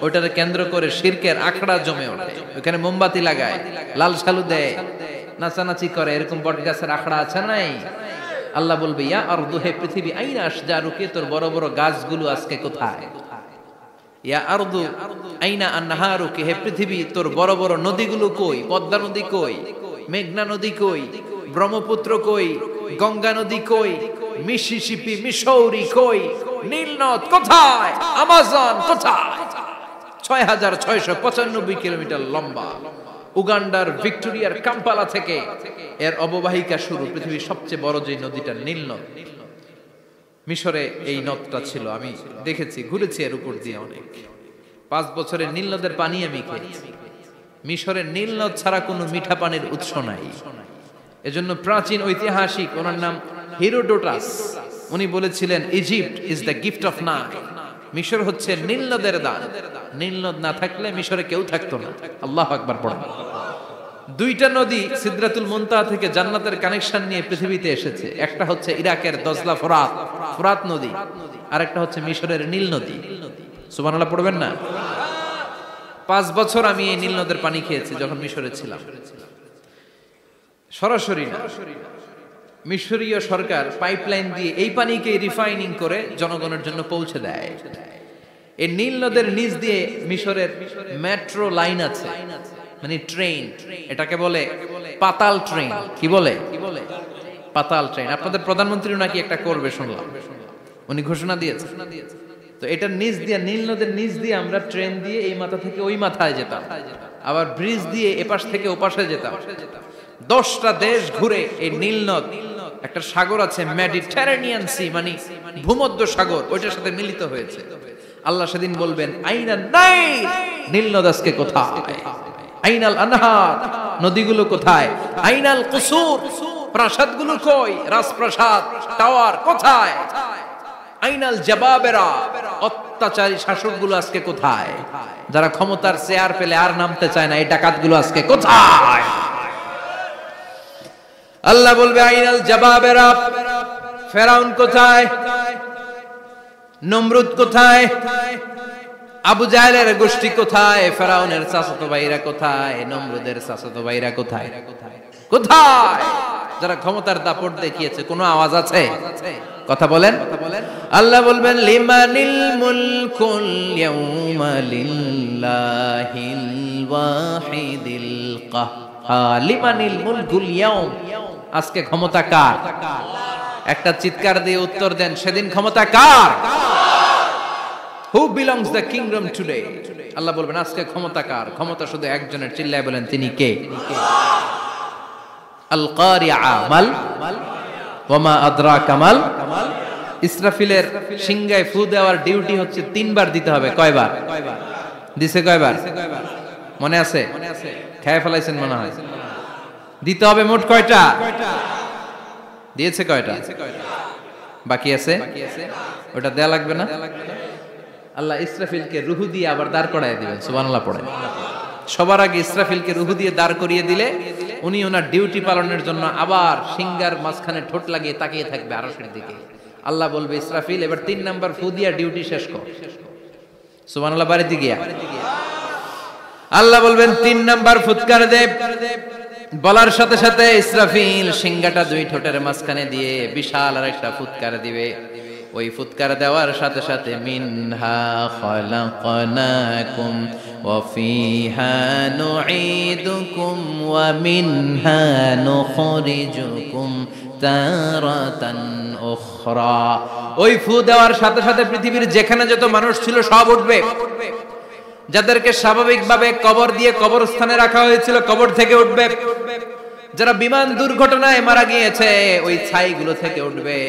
ওইটাকে কেন্দ্র করে শিরকের আখড়া জমে ওঠে, ওখানে মোমবাতি লাগায়, লাল সালু দেয়, নাচানাচি করে, এরকম বট গাছের আখড়া আছে নাই? আল্লাহ বলবে ইয়া আরদু, হে পৃথিবী, আইনা আশজারুকা, তোর বড় বড় গাছগুলো আজকে কোথায়? ইয়া আরদু আইনা আনহারুকা, হে পৃথিবী তোর বড় বড় নদীগুলো কই? পদ্মা নদী কই? মেঘনা নদী কই? ব্রহ্মপুত্র কই? গঙ্গা নদী কই? মিসিসিপি, মিসৌরি কই? নীল নদ কোথায়? আমাজন কোথায়? ৬৬৯৫ কিলোমিটার লম্বা, উগান্ডার ভিক্টোরিয়ার কাম্পালা থেকে এর অববাহিকা শুরু। পৃথিবীর সবচেয়ে বড় যে নদীটা নীল নদ, মিশরে এই নদটা ছিল। আমি দেখেছি, ঘুরেছি এর উপর দিয়ে অনেক। 5 বছরে নীল নদের পানি আমি খেয়েছি। মিশরের নীল নদ ছাড়া কোনো মিঠা পানির উৎস নাই। এজন্য প্রাচীন ঐতিহাসিক, ওনার নাম হিরোডোটাস, উনি বলেছিলেন Egypt is the gift of Nile, মিশর হচ্ছে নীল নদের দান। নীল নদ না থাকলে মিশরে কেউ থাকতো না। আল্লাহু আকবার পড়েন। 2টা নদী সিদরাতুল মুনতাহা থেকে জান্নাতের কানেকশন নিয়ে পৃথিবীতে এসেছে। একটা হচ্ছে ইরাকের দজলা ফোরাত নদী, আর একটা হচ্ছে মিশরের নীল নদী। সুবহানাল্লাহ পড়বেন না? 5 বছর আমি এই নীল নদের পানি খেয়েছি যখন মিশরে ছিলাম। সরাসরি না, মিশরীয় সরকার পাইপলাইন দিয়ে এই পানিকে রিফাইনিং করে জনগণের জন্য পৌঁছে দেয়। এই নীল নদের নিচ দিয়ে মিশরের মেট্রো লাইন আছে, মানে ট্রেন, এটাকে বলে পাতাল ট্রেন। কি বলে? পাতাল ট্রেন। আপনাদের প্রধানমন্ত্রীও নাকি একটা করবে শুনলাম, উনি ঘোষণা দিয়েছে। তো এটার নিচ দিয়ে, নীল নদের নিচ দিয়ে আমরা ট্রেন দিয়ে এই মাথা থেকে ওই মাথায় যেতাম, আবার ব্রিজ দিয়ে এপাশ থেকে ওপাশে যেতাম। 10টা দেশ ঘুরে এই নীল নদ, একটা সাগর আছে মেডিটেরেনিয়ান সি, মানে ভূমধ্য সাগর, ওইটার সাথে মিলিত হয়েছে। আল্লাহ সেদিন বলবেন আইনা নাইল, নীল নদ আজকে কোথায়? আইনাল আনহার, নদীগুলো কোথায়? আইনাল কুসুর, প্রাসাদগুলো কই? রাজপ্রাসাদ, টাওয়ার কোথায়? আইনাল জাবাবেরা, অত্যাচারী শাসকগুলো আজকে কোথায়? যারা ক্ষমতার চেয়ার পেলে আর নামতে চায় না, এই ডাকাতগুলো আজকে কোথায়? আল্লাহ বলবে আইনাল জাবাবেরা, ফেরাউন কোথায়? নমরুদ কোথায়? আবু জাহেলের গোষ্ঠী কোথায়? ফেরাউনের চাচাতো ভাইরা কোথায়? নমরুদের চাচাতো ভাইরা কোথায়? কোথায়? যারা ক্ষমতার দাপট দেখিয়েছে, কোনো আওয়াজ আছে? কথা বলেন। আল্লাহ বলবেন লিমানিল মুলকুল ইয়াউমা লিল্লাহিল ওয়াহিদিল কাহ্হার। লিমানিল মুলকুল ইয়াউম, আজকে ক্ষমতা কার? একটা চিৎকার দিয়ে উত্তর দেন, সেদিন ক্ষমতা কার? Who belongs the kingdom today? আল্লাহ বলবেন আজকে ক্ষমতা কার? ক্ষমতা শুধু একজনের, চিল্লায় বলেন তিনি কে? আল কারিআ মাল ওয়া মা আদরাকা মাল। ইসরাফিলের সিংহায় ফু দেওয়ার ডিউটি হচ্ছে 3 বার দিতে হবে। কয়বার দিছে? কয়বার মনে আছে? খেয়ে ফেলাইছেন মনে হয়। দিতে হবে মোট কয়টা? দিয়েছে কয়টা? বাকি আছে? ওটা দেয়া লাগবে না? আল্লাহ ইসরাফিলকে রুহু দিয়ে আবার দাঁড় করায় দিবেন। সুবহানাল্লাহ পড়ে। সবার আগে ইসরাফিলকে রুহু দিয়ে দাঁড় করিয়ে দিলে উনি ওনার ডিউটি পালনের জন্য আবার সিংহার মাঝখানে ঠোঁট লাগিয়ে তাকিয়ে থাকবে আরশের দিকে। আল্লাহ বলবে ইসরাফিল এবার 3 নাম্বার ফু দিয়া ডিউটি শেষ কর। সুবহানাল্লাহ। বাড়িতে গিয়া আল্লাহ বলবেন 3 নাম্বার ফুৎকার দে। বলার সাথে সাথে ইসরাফিল সিংহাটা 2 ঠোঁটের মাঝখানে দিয়ে বিশাল আরেকটা ফুৎকার দিবে। ওই ফুৎকার দেওয়ার সাথে সাথে মিনহা খালাকনাকুম ওয়া ফিহা নুঈদুকুম ওয়া মিনহা নুখরিজুকুম তারাতান উখরা। ওই ফু দেওয়ার সাথে সাথে পৃথিবীর যেখানে যত মানুষ ছিল সব উঠবে। যাদেরকে স্বাভাবিকভাবে কবর দিয়ে কবরস্থানে রাখা হয়েছিল কবর থেকে উঠবে। যারা বিমান দুর্ঘটনায় মারা গিয়েছে ওই ছাইগুলো থেকে উঠবে।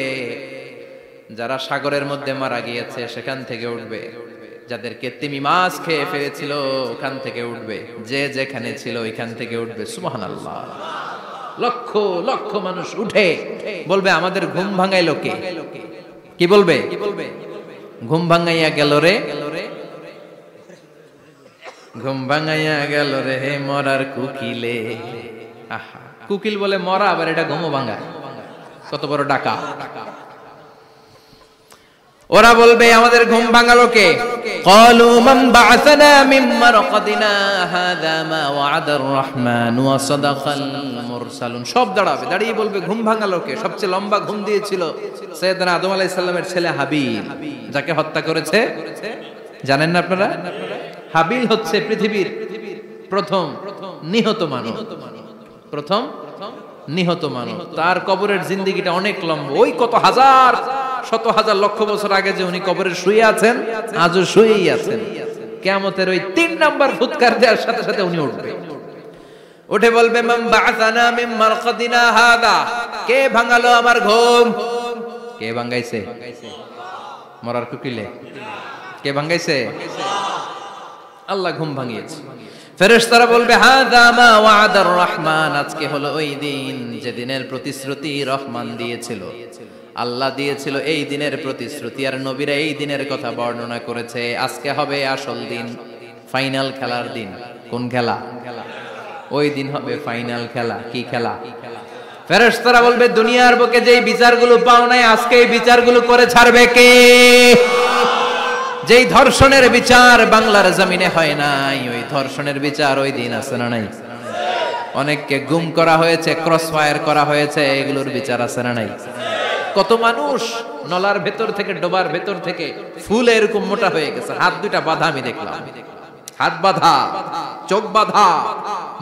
যারা সাগরের মধ্যে মারা গিয়েছে সেখান থেকে উঠবে। যাদেরকে তিমি মাছ খেয়ে ফেলেছিল ওখান থেকে উঠবে। যে যেখানে ছিল ওইখান থেকে উঠবে। সুবহানাল্লাহ। লক্ষ লক্ষ মানুষ উঠে বলবে আমাদের ঘুম ভাঙাইলো কে? কি বলবে? ঘুম ভাঙাইয়া গেল রে, ঘুম ভাঙাইয়া গেল রে মরার কুকিলে। আহা, কুকিল বলে মরা, আবার এটা ঘুমো ভাঙায়। কত বড় ডাকা! ওরা বলবে আমাদের ঘুম ভাঙালো কে? ক্বালু মান বা'আসানা মিন মারকাদিনা হাযা মা ওয়া'আদার রাহমান ওয়া সাদাকাল মুরসালুন। সব দাঁড়াবে, দাঁড়িয়ে বলবে ঘুম ভাঙালো কে? সবচেয়ে লম্বা ঘুম দিয়েছিল সাইয়েদনা আদম আলাইহিস সালামের ছেলে হাবিল, যাকে হত্যা করেছে। জানেন না আপনারা? হাবিল হচ্ছে পৃথিবীর প্রথম নিহত মানব। প্রথম নিহত মানব। তার কবরের জিন্দেগিটা অনেক লম্বা। ওই কত হাজার শত হাজার লক্ষ বছর আগে যে উনি কবরে শুয়ে আছেন, আজও শুয়েই আছেন। কিয়ামতের ওই 3 নাম্বার ফুৎকার দেওয়ার সাথে সাথে উনি উঠবে। উঠে বলবে মান বা'আসানা মিন মারকাদিনা হাযা। কে ভাঙালো আমার ঘুম? কে ভাঙাইছে? মরার কুকিলে কে ভাঙাইছে? আল্লাহ ঘুম ভাঙিয়েছে। ফেরেশতারা বলবে হাযা মা ওয়া'আদার রহমান। আজকে হলো ওই দিন যে দিনের প্রতিশ্রুতি রহমান দিয়েছিল, আল্লাহ দিয়েছিল। এই দিনের প্রতিশ্রুতি আর নবীরা এই দিনের কথা বর্ণনা করেছে। আজকে হবে আসল দিন, ফাইনাল খেলার দিন। কোন খেলা? ওই দিন হবে ফাইনাল খেলা। কি খেলা? ফেরেশতারা বলবে দুনিয়ার বুকে যেই বিচারগুলো পাও নাই আজকে এই বিচারগুলো করে ছাড়বে কে? যেই ধর্ষণের বিচার বাংলার জমিনে হয় নাই, ওই ধর্ষণের বিচার ওই দিন আছে না নাই? অনেককে গুম করা হয়েছে, ক্রস ফায়ার করা হয়েছে, এগুলোর বিচার আছে না নাই? কত মানুষ নলার ভেতর থেকে, ডোবার ভেতর থেকে ফুলে এরকম মোটা হয়ে গেছে। হাত 2টা বাঁধা আমি দেখলাম। হাত বাঁধা, চোখ বাঁধা,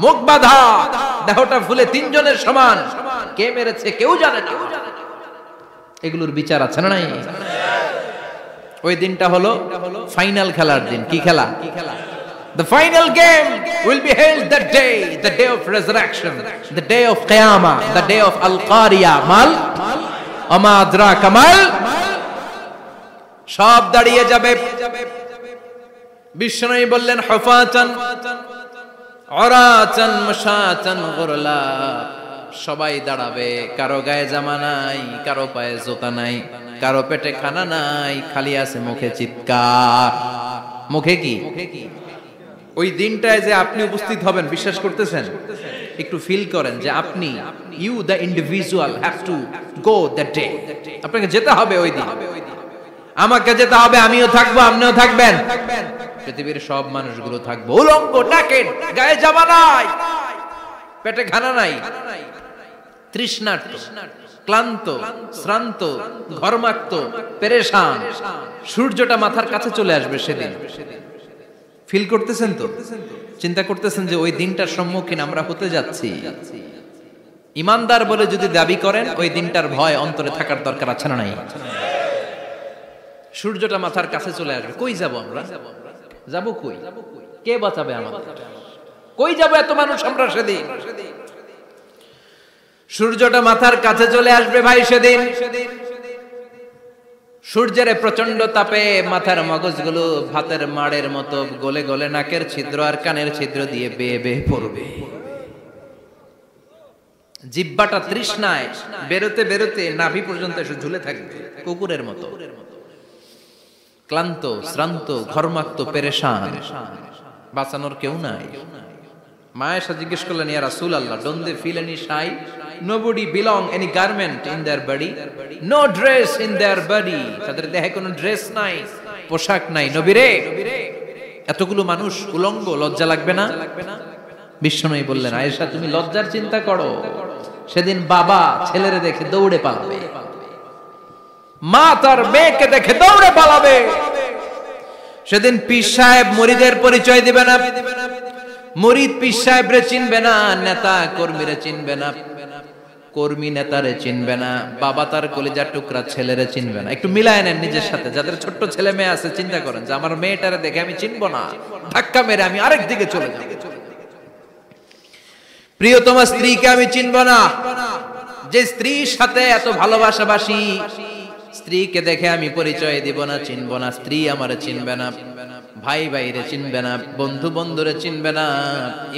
মুখ বাঁধা, দেহটা ফুলে 3 জনের সমান। কে মেরেছে কেউ জানে না। এগুলোর বিচার আছে না নাই? ওই দিনটা হলো ফাইনাল খেলার দিন। কি খেলা? The final game will be held that day, the day of resurrection, the day of Qiyamah, the day of Al-Qari'ah. Mal আমা আদরাকা মাল। সব দাঁড়িয়ে যাবে। বিশ্বনবী বললেন হুফাতান উরাতান মাশাতান গুরলা। সবাই দাঁড়াবে, কারো গায়ে জামা নাই, কারো পায়ে জুতা নাই, কারো পেটে খানা নাই, খালি আছে মুখে চিৎকার। মুখে কি? ওই দিনটায় যে আপনি উপস্থিত হবেন, বিশ্বাস করতেছেন? একটু ফিল করেন যে আপনি, you the individual have to go that day. আপনাকে যেতে হবে ওই দিন, আমাকে যেতে হবে, আমিও থাকবো, আপনিও থাকবেন, পৃথিবীর সব মানুষগুলো থাকবো উলঙ্গ, নাকেড, গায়ে জামা নাই, পেটে খানা নাই, তৃষ্ণার্ত, ক্লান্ত, শ্রান্ত, ঘর্মাক্ত, পেরেশান। সূর্যটা মাথার কাছে চলে আসবে সেদিন। ফিল করতেছেন তো? চিন্তা করতেছেন যে ওই দিনটার সম্মুখীন আমরা হতে যাচ্ছি। ইমানদার বলে যদি দাবি করেন, ওই দিনটার ভয় অন্তরে থাকার দরকার আছে না নাই? সূর্যটা মাথার কাছে চলে আসবে, কই যাব আমরা? যাব কই? কে বাঁচাবে আমাদের? কই যাব এত মানুষ আমরা সেদিন? সূর্যটা মাথার কাছে চলে আসবে ভাই সেদিন। সূর্যের প্রচন্ড তাপে মাথার মগজগুলো ভাতের মাড়ের মতো গলে গলে নাকের ছিদ্র আর কানের ছিদ্র দিয়ে বেয়ে বেয়ে পড়বে। জিহ্বাটা তৃষ্ণায় বেরোতে বেরোতে নাভি পর্যন্ত এসে ঝুলে থাকবে কুকুরের মতো। ক্লান্ত, শ্রান্ত, ঘর্মাক্ত, পেরেশান, বাঁচানোর কেউ নাই। মায়েশা জিজ্ঞেস করলেন, ইয়া রাসূলুল্লাহ, don't they feel any shy? Nobody belong any garment in their body, no dress in their body. তাদের দেহে কোনো ড্রেস নাই, পোশাক নাই। নবী রে, এতগুলো মানুষ উলঙ্গ, লজ্জা লাগবে না? বিশ্বনবী বললেন, আয়েশা তুমি লজ্জার চিন্তা করো, সেদিন বাবা ছেলেরে দেখে দৌড়ে পালাবে, মা তার মেয়েকে দেখে দৌড়ে পালাবে। সেদিন পীর সাহেব মুরিদের পরিচয় দিবে না, মুরিদ পীর সাহেবরে চিনবে না, নেতা কর্মীরে চিনবে না, কর্মী নেতারে চিনবে না, বাবা তার কলিজার টুকরা ছেলেরে চিনবে না। একটু মিলায় নেন নিজের সাথে। যাদের ছোট্ট ছেলে মেয়ে আছে, চিন্তা করেন যে আমার মেয়েটারে দেখে আমি চিনবো না, ধাক্কা মেরে আমি আরেক দিকে চলে যাব। প্রিয়তমা স্ত্রীকে আমি চিনবো না, যে স্ত্রীর সাথে এত ভালোবাসাবাসি, স্ত্রীকে দেখে আমি পরিচয় দিব না, চিনবো না। স্ত্রী আমারে চিনবে না, ভাই ভাইরে চিনবে না, বন্ধু বন্ধুরে চিনবে না,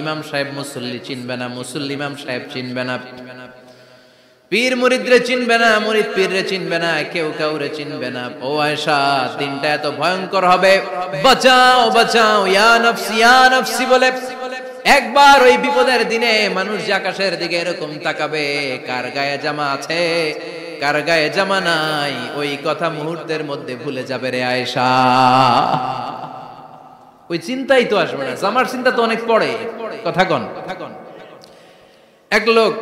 ইমাম সাহেব মুসল্লি চিনবে না, মুসল্লি ইমাম সাহেব চিনবে না, পীর মুরিদরে চিনবে না, মুরিদ পীররে চিনবে না, কেউ কাউরে চিনবে না। ও আয়েশা, দিনটা এত ভয়ঙ্কর হবে, বাঁচাও বাঁচাও, ইয়া নফসি ইয়া নফসি বলে একবার ওই বিপদের দিনে মানুষ যে আকাশের দিকে এরকম তাকাবে, কার গায়ে জামা আছে কার গায়ে জামা নাই, ওই কথা মুহূর্তের মধ্যে ভুলে যাবে রে আয়েশা। ওই চিন্তাই তো আসবে না, জামার চিন্তা তো অনেক পরে। কথা কন। এক লোক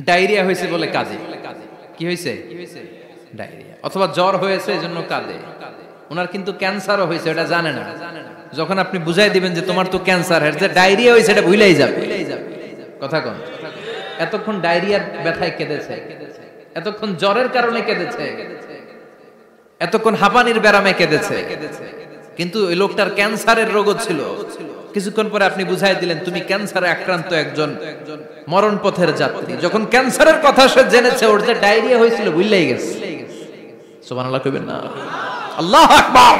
ডায়রিয়া হয়েছে বলে কাঁদে। কি হয়েছে? ডায়রিয়া, অথবা জ্বর হয়েছে এজন্য কাঁদে। ওনার কিন্তু ক্যান্সারও হয়েছে, এটা জানে না। যখন আপনি বুঝাই দিবেন যে তোমার তো ক্যান্সার, যে ডায়রিয়া হয়েছে এটা ভুলেই যাবে। কথা কন। এতক্ষণ ডায়রিয়ার ব্যথায় কেঁদেছে, এতক্ষণ জ্বরের কারণে কেঁদেছে, এতক্ষণ হাঁপানির ব্যারামে কেঁদেছে, কিন্তু ওই লোকটার ক্যান্সারের রোগও ছিল। কিছুক্ষণ পরে আপনি বুঝাই দিলেন তুমি ক্যান্সারে আক্রান্ত একজন মরণ পথের যাত্রী। যখন ক্যান্সারের কথা সে জেনেছে, ওর যে ডায়রিয়া হয়েছিল ভুলেই গেছে। সুবহানাল্লাহ কইবেন না? আল্লাহু আকবার।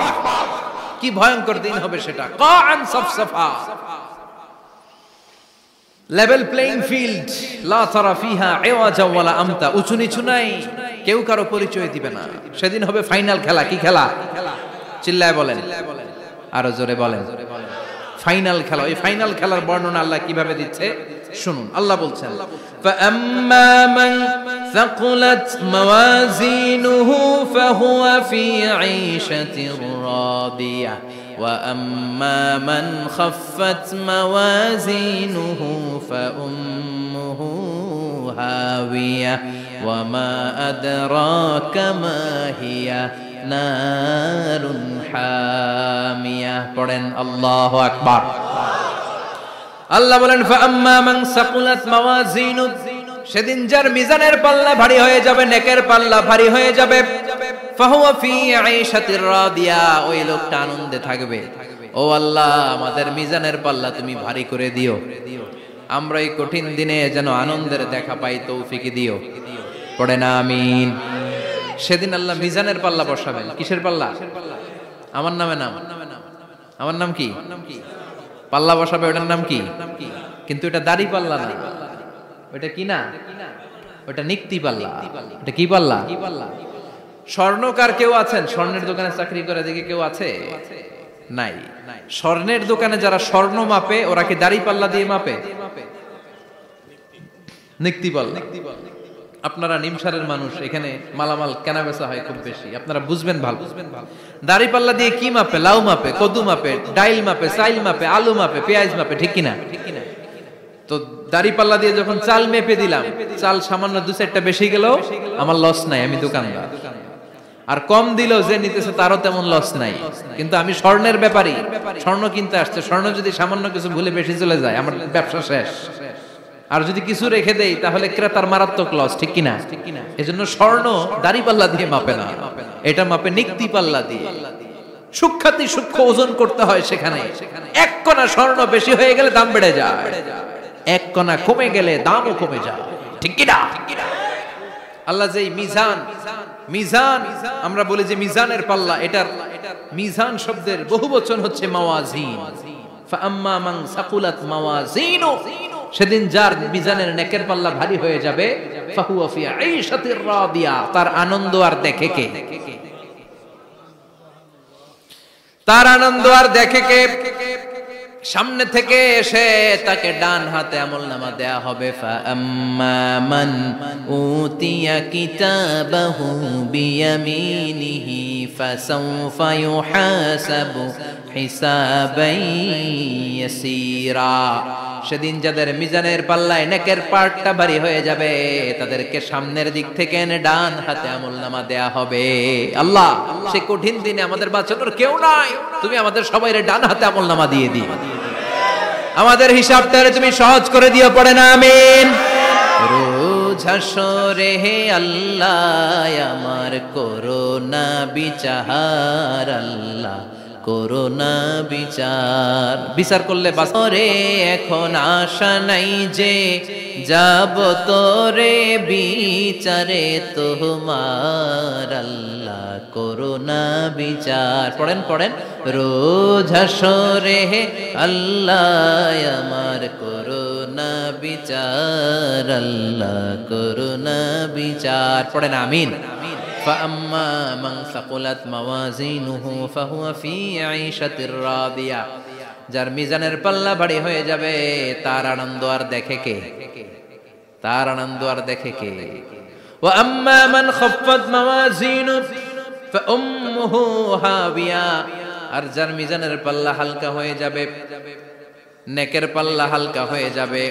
কি ভয়ঙ্কর দিন হবে সেটা। কাআন সাফসাফা, লেভেল প্লেইং ফিল্ড, লা তারা ফিহা ইওয়াজা ওয়ালা আমতা, উঁচু নিচু নাই, কেউ কারো পরিচয় দিবে না। সেদিন হবে ফাইনাল খেলা। কি খেলা? চিল্লায় বলেন, আরো জোরে বলেন। ফাইনাল খেলা। ওই ফাইনাল খেলার বর্ণনা আল্লাহ কিভাবে দিচ্ছে শুনুন। আল্লাহ বলছেন, ফাআম্মা মান সাকুলাত মাওয়াজিনুহু ফাহুয়া ফি ঈশাতির রাদিয়াহ ওয়া আম্মা মান খাফফাত মাওয়াজিনুহু ফাউম্মুহু হাওিয়া ওয়া মা আদরাকা মা হিয়া নারুন হামিয়া। পড়েন আল্লাহু আকবার। আল্লাহ বলেন, ফাআম্মা মান সাকুলাত মাওয়াজিনু, সেদিন যার মিজানের পাল্লা ভারী হয়ে যাবে, নেকের পাল্লা ভারী হয়ে যাবে, ফাহুয়া ফি ঈশাতির রাদিয়া, ওই লোকটা আনন্দে থাকবে। ও আল্লাহ, আমাদের মিজানের পাল্লা তুমি ভারী করে দিও, আমরা এই কঠিন দিনে যেন আনন্দের দেখা পাই, তৌফিক দিও। পড়ে না আমিন। সেদিন আল্লাহ মিজানের পাল্লা বসাবেন। কিসের পাল্লা? আমার নামে নাম। আমার নাম কি? পাল্লা বসাবে, ওটার নাম কি? কিন্তু এটা দাড়ি পাল্লা না, ওটা কি না, ওটা নিক্তি পাল্লা। এটা কি পাল্লা? স্বর্ণকার কেউ আছেন? স্বর্ণের দোকানে চাকরি করে দেখে কেউ আছে? নাই। স্বর্ণের দোকানে যারা স্বর্ণ মাপে ওরা কি দাড়ি পাল্লা দিয়ে মাপে? নিক্তি পাল্লা। আপনারা নিমসারের মানুষ, এখানে মালামাল কেনা বেচা হয় খুব বেশি, আপনারা বুঝবেন ভালো। দাড়ি পাল্লা দিয়ে কি মাপে? লাউ মাপে, কদু মাপে, ডাইল মাপে, চাইল মাপে, আলু মাপে, পেঁয়াজ মাপে, ঠিক কিনা? তো দাড়ি পাল্লা দিয়ে যখন চাল মেপে দিলাম, চাল সামান্য 2-4টা বেশি গেল, আমার লস নাই, আমি দোকানদার। আর কম দিলেও যে নিতেছে তারও তেমন লস নাই, কিন্তু আমি স্বর্ণের ব্যাপারী, স্বর্ণ কিনতে আসছে, স্বর্ণ যদি সামান্য কিছু ভুলে বেশি চলে যায় আমার ব্যবসা শেষ। আর যদি কিছু রেখে দেই তাহলে ক্রেতার মারাত্মক লস, ঠিক কিনা? এজন্য স্বর্ণ দাড়ি পাল্লা দিয়ে মাপে না, এটা মাপে নিক্তি পাল্লা দিয়ে। সূক্ষ্মাতি সূক্ষ্ম ওজন করতে হয় সেখানে। এক কণা স্বর্ণ বেশি হয়ে গেলে দাম বেড়ে যায়, এক কণা কমে গেলে দামও কমে যায়, ঠিক কিনা? আল্লাহ যে মিজান, মিজান আমরা বলি যে মিজানের পাল্লা, এটার মিজান শব্দের বহুবচন হচ্ছে মাওয়াজিন। ফাআম্মা মান সাকুলাত মাওয়াজিনু, সেদিন যার মিজানের নেকের পাল্লা ভারী হয়ে যাবে, ফাহুয়া ফি আইশাতির রাদিয়া, তার আনন্দ আর দেখে কে? তার আনন্দ আর দেখে কে? সামনে থেকে এসে তাকে ডান হাতে আমলনামা দেয়া হবে। ফাআম্মা মান উতিয়া কিতাবাহু বিয়ামিনিহি ফাসাউফা ইউহাসাবু হিসাবান ইয়াসীরা, সেদিন যাদের মিজানের পাল্লায় নেকের পার্টটা ভারী হয়ে যাবে তাদেরকে সামনের দিক থেকে এনে ডান হাতে আমলনামা দেয়া হবে। আল্লাহ, সে কঠিন দিনে আমাদের বাঁচানোর কেউ নাই, তুমি আমাদের সবাইরে ডান হাতে আমলনামা দিয়ে দিও, আমাদের হিসাবটারে তুমি সহজ করে দিও, পড়ে না আমিন। রোজ হাসরে হে আল্লাহ আমার করোনা বিচার, আল্লাহ করোনা বিচার, বিচার করলে বাসরে এখন আশা নাই যে যাব তোরে বিচারে তোমার, আল্লাহ করোনা বিচার। পড়েন পড়েন, রোজ হাসরে হে আল্লাহ আমার করোনা বিচার, আল্লাহ করোনা বিচার, পড়েন আমিন। فأما من ثقلت موازينه فهو في عيشة راضية, যার মিজানের পাল্লা ভারী হয়ে যাবে তার আনন্দ আর দেখে কে? তার আনন্দ আর দেখে কে? وأما من خفت موازينه فأمه هاوية, আর যার মিজানের পাল্লা হালকা হয়ে যাবে, নেকের পাল্লা হালকা হয়ে যাবে,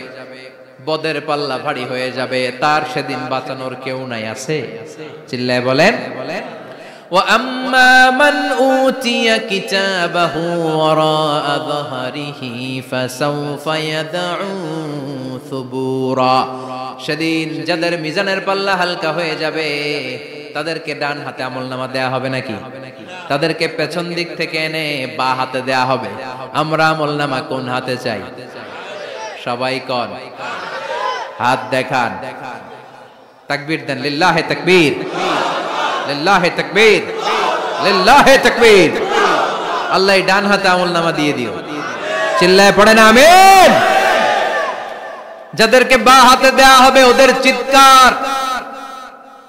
বদের পাল্লা ভারী হয়ে যাবে, তার সেদিন বাঁচানোর কেউ নাই। আছে? চিল্লায় বলেন। ওয়াম্মা মান উতিয়া কিতাবাহু ওয়ারাআ যাহরিহি ফাসাউফা ইয়াদউ সুবুরা, সেদিন যাদের মিজানের পাল্লা হালকা হয়ে যাবে তাদেরকে ডান হাতে আমলনামা দেয়া হবে নাকি? তাদেরকে পেছন দিক থেকে এনে বা হাতে দেয়া হবে। আমরা আমলনামা কোন হাতে চাই? সবাই কোন হাত দেখান, তাকবীর দেন, লিল্লাহে তাকবীর, লিল্লাহে তাকবীর, লিল্লাহে তাকবীর। আল্লাহ ডান হাতে আমলনামা দিয়ে দিও, চিল্লায় পড়েন আমিন। যাদেরকে বা হাতে দেয়া হবে ওদের চিৎকার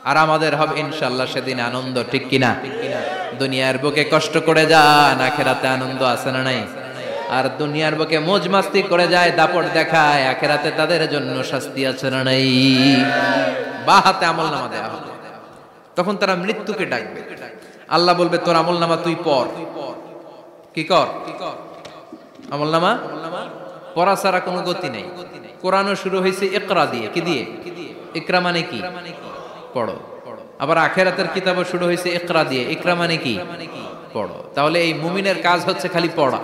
আর আমাদের হবে ইনশাআল্লাহ সেদিন আনন্দ, ঠিক কিনা? দুনিয়ার বুকে কষ্ট করে যান, আখিরাতে আনন্দ আছে না নাই? আর দুনিয়ার বুকে মौज মাস্তি করে যায়, দাপট দেখায়, আখিরাতে তাদের জন্য শাস্তি আছে না নাই? বা হাতে আমলনামা দেয়া হবে, তখন তারা মৃত্যুকে ডাকবে। আল্লাহ বলবে তোর আমলনামা তুই পড়। কি কর? আমলনামা পড়া ছাড়া কোনো গতি নেই। কোরআনও শুরু হয়েছে ইকরা দিয়ে। কি দিয়ে? ইকরা মানে কি? পড়ো। আবার আখিরাতের কিতাবও শুরু হয়েছে ইকরা দিয়ে। ইকরা মানে কি? পড়ো। তাহলে এই মুমিনের কাজ হচ্ছে খালি পড়া।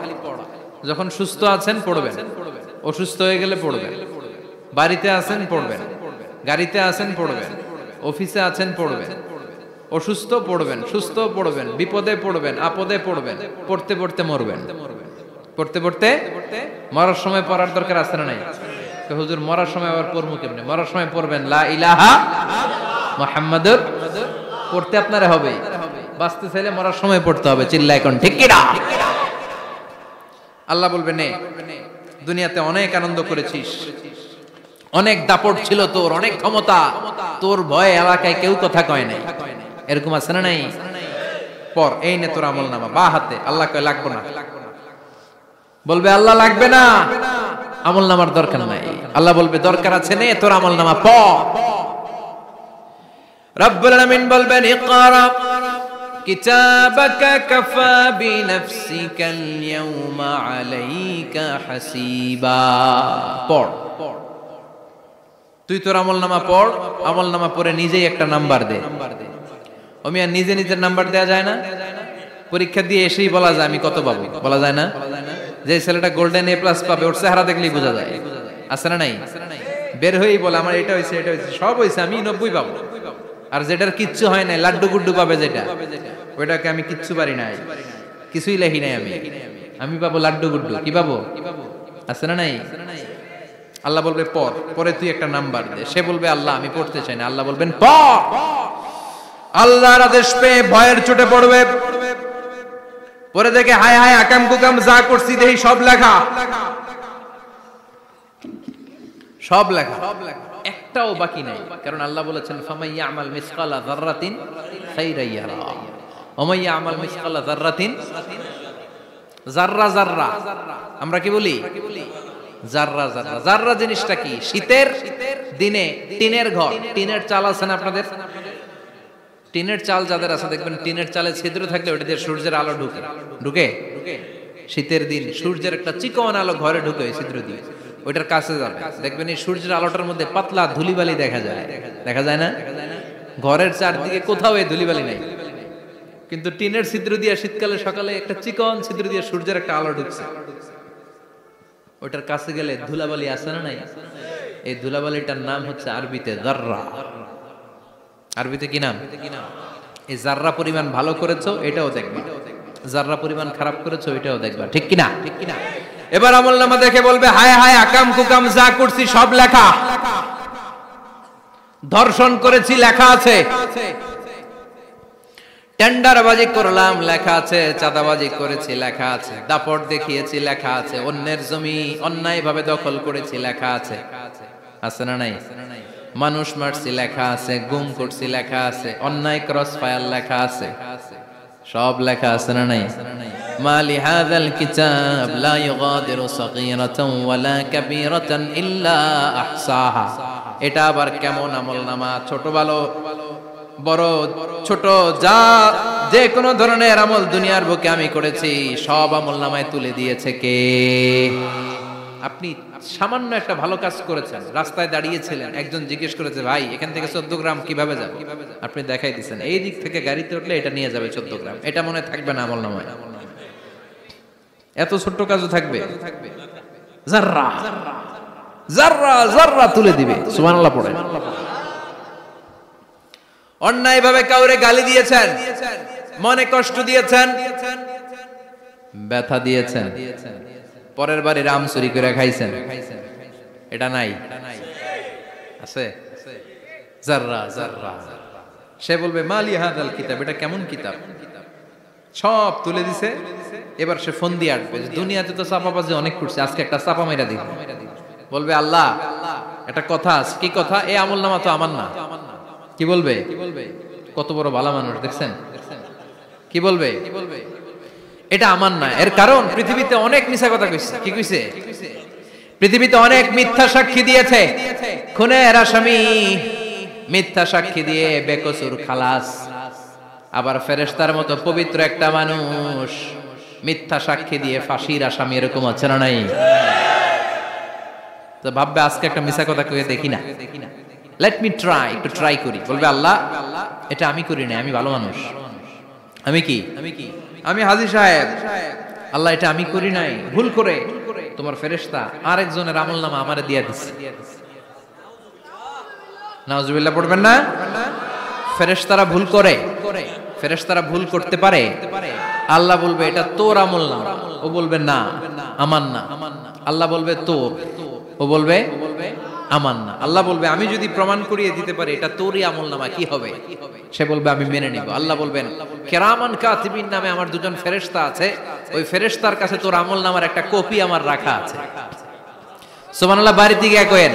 যখন সুস্থ আছেন পড়বেন, অসুস্থ হয়ে গেলে পড়বেন, বাড়িতে আছেন পড়বেন, গাড়িতে আছেন পড়বেন, অফিসে আছেন পড়বেন, অসুস্থ পড়বেন, সুস্থ পড়বেন, বিপদে পড়বেন, আপদে পড়বেন, পড়তে পড়তে মরবেন, পড়তে পড়তে মরার সময় পড়ার দরকার আছে না নাই? হুজুর মরার সময় আবার পড়বো কেমনে? মরার সময় পড়বেন লা ইলাহা মুহাম্মাদুর, পড়তে আপনারে হবে। বাঁচতে চাইলে মরার সময় পড়তে হবে, চিল্লা এখন ঠিক কিনা? আল্লাহ বলবে নে দুনিয়াতে অনেক আনন্দ করেছিস, অনেক দাপট ছিল তোর, অনেক ক্ষমতা, তোর ভয়ে এলাকায় কেউ কথা কয় নাই, এরকম আছে না নাই? পর এই নে তোর আমল নামা, বা হাতে। আল্লাহ কয় লাগবে না। বলবে আল্লাহ লাগবে না, আমল নামার দরকার নাই। আল্লাহ বলবে দরকার আছে, নে তোর আমল নামা পড়। রব্বুল আলামিন বলবেন ইকরা কিতাবাকা কাফা বিনাফসিকাল ইয়াউমা আলাইকা হাসিবা। পড়, তুই তোর আমল নামা পড়। আমল নামা পড়ে নিজেই একটা নাম্বার দে। আমি আর নিজে নিজের নাম্বার দেয়া যায় না? পরীক্ষা দিয়ে এসেই বলা যায় আমি কত পাবো, বলা যায় না? যে ছেলেটা গোল্ডেন এ প্লাস পাবে ওর চেহারা দেখলেই বোঝা যায়, আছে না নাই? বের হয়েই বলে আমার এটা হয়েছে, এটা হয়েছে, সব হয়েছে, আমি 90 পাবো। আর যেটার কিচ্ছু হয় নাই, লাড্ডু গুড্ডু পাবে যেটা, ওইটাকে আমি কিচ্ছু পারি নাই, কিছুই লেখি নাই, আমি পাবো লাড্ডু গুড্ডু। কি পাবো? আছে না নাই? আল্লাহ বলবে পড়, পরে তুই একটা নাম্বার দে। সে বলবে আল্লাহ আমি পড়তে চাই না। আল্লাহ বলবেন পড়। আল্লাহর আদেশ পেয়ে ভয়ের চোটে পড়বে, পরে দেখে হায় হায় আকাম কুকাম যা করছি দেখি সব লেখা, সব লেখা, একটাও বাকি নাই। কারণ আল্লাহ বলেছেন ফামাই ইয়ামাল মিসকালা যাররাতিন খাইরান ইয়ারা ওয়া মান ইয়ামাল মিসকালা যাররাতিন, যাররা যাররা আমরা কি বলি? যাররা যাররা। যাররা জিনিসটা কি? শীতের দিনে টিনের ঘর, টিনের চাল আছে না আপনাদের? টিনের চাল যাদের আছে দেখবেন টিনের চালে ছিদ্র থাকলে ওটা দিয়ে সূর্যের আলো ঢুকে ঢুকে শীতের দিন সূর্যের একটা চিকন আলো ঘরে ঢুকে ওই ছিদ্র দিয়ে, ওইটার কাছে যাবে দেখবেন এই সূর্যের আলোটার মধ্যে পাতলা ধুলিবালি দেখা যায়, দেখা যায় না? ঘরের চারদিকে কোথাও এই ধুলিবালি নাই, কিন্তু টিনের ছিদ্র দিয়ে শীতকালে সকালে একটা চিকন ছিদ্র দিয়ে সূর্যের একটা আলো ঢুকছে, ওইটার কাছে গেলে ধুলাবালি আছে না নাই? এই ধুলাবালিটার নাম হচ্ছে আরবিতে যাররা। আরবিতে কি নাম? এই যাররা পরিমাণ ভালো করেছো এটাও দেখবা, যাররা পরিমাণ খারাপ করেছো এটাও দেখবা, ঠিক কিনা? ঠিক কিনা? এবার আমলনামা দেখে বলবে হায় হায় আকাম কুকাম যা করছি সব লেখা, ধর্ষণ করেছি লেখা আছে, টেন্ডারবাজি করলাম লেখা আছে, চাঁদাবাজি করেছি লেখা আছে, দাপট দেখিয়েছি লেখা আছে, অন্যের জমি অন্যায়ভাবে দখল করেছি লেখা আছে, আছে না নাই? মানুষ মারছি লেখা আছে, গুম করছি লেখা আছে, অন্যায় ক্রস ফায়ার লেখা আছে, সব লেখা আছে না নাই? মালি হাযাল কিতাব লা ইউগাদিরু সাগীরাতান ওয়ালা কাবীরাতান ইল্লা আহসাহা। এটা আবার কেমন আমলনামা? ছোট ভালো বড় ছোট যা যে কোনো ধরনের আমল দুনিয়ার বুকে আমি করেছি সব আমলনামায় তুলে দিয়েছে কে? আপনি সামান্য একটা ভালো কাজ করেছেন, রাস্তায় দাঁড়িয়েছিলেন, একজন জিজ্ঞেস করেছে ভাই এখান থেকে 14 গ্রাম কিভাবে যাবে, আপনি দেখাই দিচ্ছেন এই দিক থেকে গাড়িতে উঠলে এটা নিয়ে যাবে 14 গ্রাম, এটা মনে থাকবে না আমলনামায়? এত ছোট্ট কাজও থাকবে? যাররা যাররা যাররা তুলে দিবে। সুবহানাল্লাহ পড়ে। অন্যায় ভাবে কাউরে গালি দিয়েছেন, মনে কষ্ট দিয়েছেন, ব্যথা দিয়েছেন, পরের বাড়ি রাম চুরি করে খাইছেন, এটা নাই? আছে? যাররা যাররা। সে বলবে মালি হাযাল কিতাব, এটা কেমন কিতাব? সব তুলে দিছে। এবার সে ফোন দিয়ে আসবে, দুনিয়াতে তো চাপাবাজি অনেক করছে, আজকে একটা চাপা মেরা দিব। বলবে আল্লাহ একটা কথা আছে। কি কথা? এই আমলনামা তো আমার না। কি বলবে? কত বড় ভালো মানুষ দেখছেন? কি বলবে? এটা আমার না। এর কারণ পৃথিবীতে অনেক মিথ্যা কথা কইছে। কি কইছে? পৃথিবীতে অনেক মিথ্যা সাক্ষী দিয়েছে, খুনের আসামি মিথ্যা সাক্ষী দিয়ে বেকসুর খালাস। আবার ফেরেশতার মতো পবিত্র একটা মানুষ মিথ্যা সাক্ষী দিয়ে ফাঁসির আসামি, এরকম আছে না নাই? তো ভাববে আজকে একটা মিথ্যা কথা কইয়ে দেখি না, লেট মি ট্রাই, একটু ট্রাই করি। বলবে আল্লাহ এটা আমি করি না, আমি ভালো মানুষ, আমি কি আমি হাজী সাহেব, আল্লাহ এটা আমি করি নাই, ভুল করে তোমার ফেরেশতা আরেকজনের আমলনামা আমারে দিয়া দিছে। নাউজুবিল্লাহ পড়বেন না? ফেরেশতারা ভুল করে, ফেরেশতারা ভুল করতে পারে। আল্লাহ বলবে এটা তোর আমলনামা, ও বলবে না আমার না। আল্লাহ বলবে তোর, ও বলবে আমার না। আল্লাহ বলবে আমি যদি প্রমাণ করিয়ে দিতে পারি এটা তোরই আমলনামা, কি হবে? সে বলবে আমি মেনে নিব। আল্লাহ বলবেন কিরামান কাতিবিন নামে আমার দুজন ফেরেশতা আছে, ওই ফেরেশতার কাছে তোর আমলনামার একটা কপি আমার রাখা আছে, সুবহানাল্লাহ বাড়িতে গিয়ে কইেন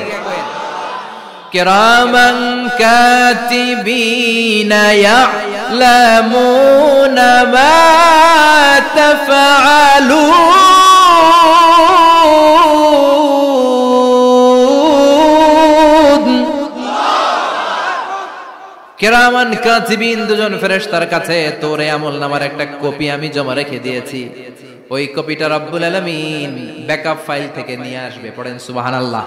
কিরামান কাতিবিনা ইয়ালামুনা মা তাফআলুন। কিরামান কাতিবিন দুজন ফেরেশতার কাছে তোর আমলনামার একটা কপি আমি জমা রেখে দিয়েছি, ওই কপিটা রব্বুল আলামিন ব্যাকআপ ফাইল থেকে নিয়ে আসবে। পড়েন সুবহানাল্লাহ।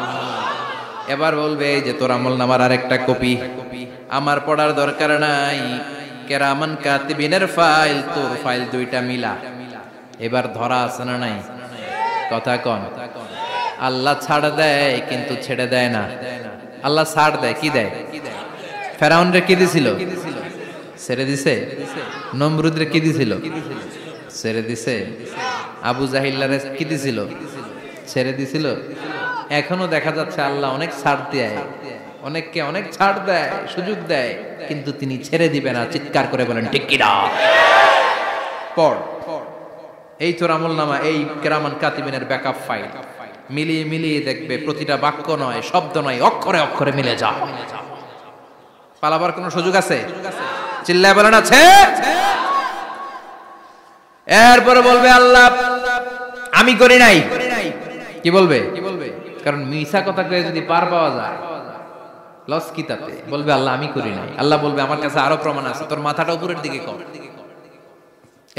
এবার বলবে এই যে তোর আমলনামার আরেকটা কপি আমার পড়ার দরকার নাই, কিরামান কাতিবিনের ফাইল তোর ফাইল দুইটা মিলা। এবার ধরা আছে না নাই? কথা কন। আল্লাহ ছাড় দেয় কিন্তু ছেড়ে দেয় না। আল্লাহ ছাড় দেয়, কি দেয়? ফেরাউনরে কি দিছিল? ছেড়ে দিছে। নমরুদরে কি দিছিল? ছেড়ে দিছে। আবু জাহিল্লারে কি দিছিল? ছেড়ে দিছিল। এখনো দেখা যাচ্ছে আল্লাহ অনেক ছাড় দেয়, অনেককে অনেক ছাড় দেয়, সুযোগ দেয়, কিন্তু তিনি ছেড়ে দিবে না। চিৎকার করে বলেন ঠিক কি না? পড়, এই তোর আমলনামা, এই কিরামান কাতিবিনের ব্যাকআপ ফাইল মিলিয়ে মিলিয়ে দেখবে প্রতিটা বাক্য নয়, শব্দ নয়, অক্ষরে অক্ষরে মিলে যা। পালাবার কোনো সুযোগ আছে? চিল্লায় বলেন আছে। এরপরে বলবে আল্লাহ আমি করি নাই। কি বলবে? কারণ মিছা কথা কয়ে যদি পার পাওয়া যায় লস কি তাতে? বলবে আল্লাহ আমি করি নাই। আল্লাহ বলবে আমার কাছে আরো প্রমাণ আছে, তোর মাথাটা উপরের দিকে কর,